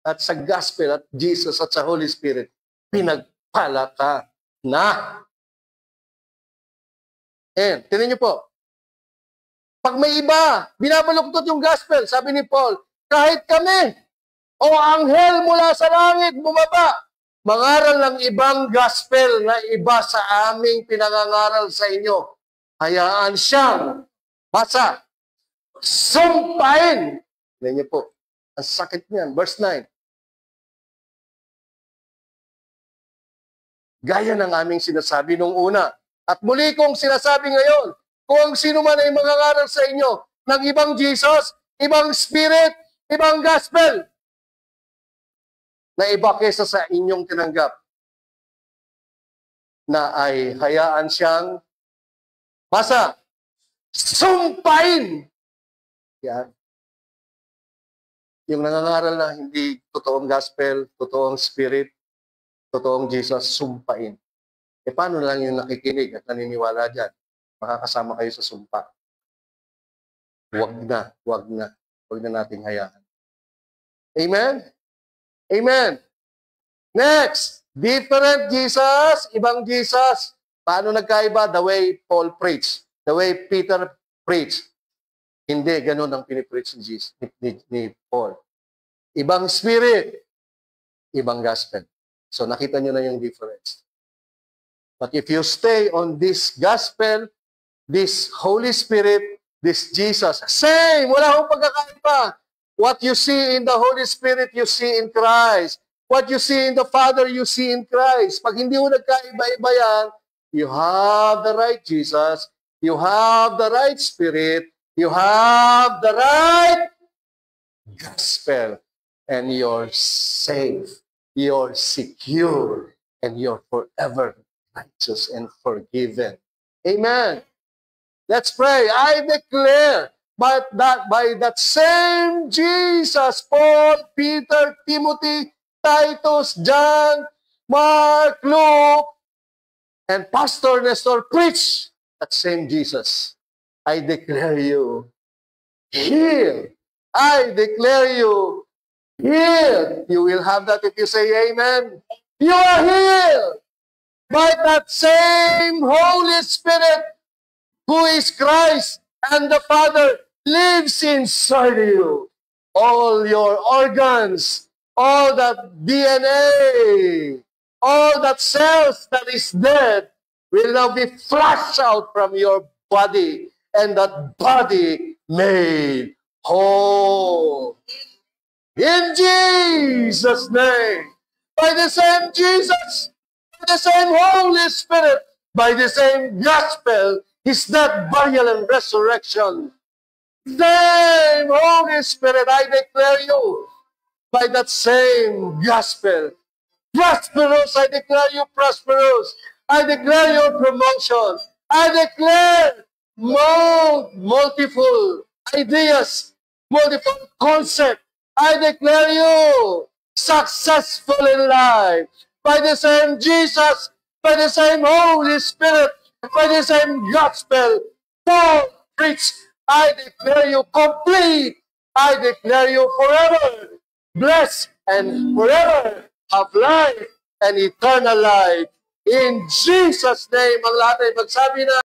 At sa gospel at Jesus at sa Holy Spirit, pinagpala ka na. Tinan niyo po. Pag may iba, binabaluktot yung gospel, sabi ni Paul, kahit kami, o anghel mula sa langit bumaba, mangaral ng ibang gospel na iba sa aming pinangangaral sa inyo. Hayaan siyang basa, sumpain. Tinan niyo po, ang sakit niyan. Verse 9. Gaya ng aming sinasabi nung una. At muli kong sinasabi ngayon, kung sino man ay mangangaral sa inyo ng ibang Jesus, ibang spirit, ibang gospel, na iba kesa sa inyong tinanggap, na ay hayaan siyang basa, sumpain. Yan. Yung nangangaral na hindi totoong gospel, totoong spirit, totoong Jesus, sumpain. Paano lang yung nakikinig at naniniwala dyan? Makakasama kayo sa sumpa. Huwag na nating hayaan. Amen? Amen. Next, different Jesus, ibang Jesus. Paano nagkaiba? The way Paul preached. The way Peter preached. Hindi, ganun ang pinipreach ni Paul. Ibang spirit, ibang gospel. So nakita nyo na yung difference. But if you stay on this gospel, this Holy Spirit, this Jesus, same, wala akong pagkakaiba. What you see in the Holy Spirit, you see in Christ. What you see in the Father, you see in Christ. Pag hindi mo nagkaiba-iba yan, you have the right Jesus, you have the right Spirit, you have the right gospel, and you're safe, you're secure, and you're forever righteous and forgiven. Amen. Let's pray. I declare by that same Jesus, Paul, Peter, Timothy, Titus, John, Mark, Luke, and Pastor Nestor preach that same Jesus. I declare you healed. I declare you healed. You will have that if you say amen. You are healed by that same Holy Spirit who is Christ, and the Father lives inside you. All your organs, all that DNA, all that cells that is dead will now be flushed out from your body, and that body made whole. In Jesus' name, by the same Jesus, by the same Holy Spirit, by the same gospel, His death, burial, and resurrection. Same Holy Spirit, I declare you, by that same gospel, prosperous, I declare you prosperous. I declare your promotion. I declare multiple ideas, multiple concepts. I declare you successful in life by the same Jesus, by the same Holy Spirit, by the same gospel. Paul preached. I declare you complete. I declare you forever blessed and forever have life and eternal life. In Jesus' name, ang lahat ay magsabi na,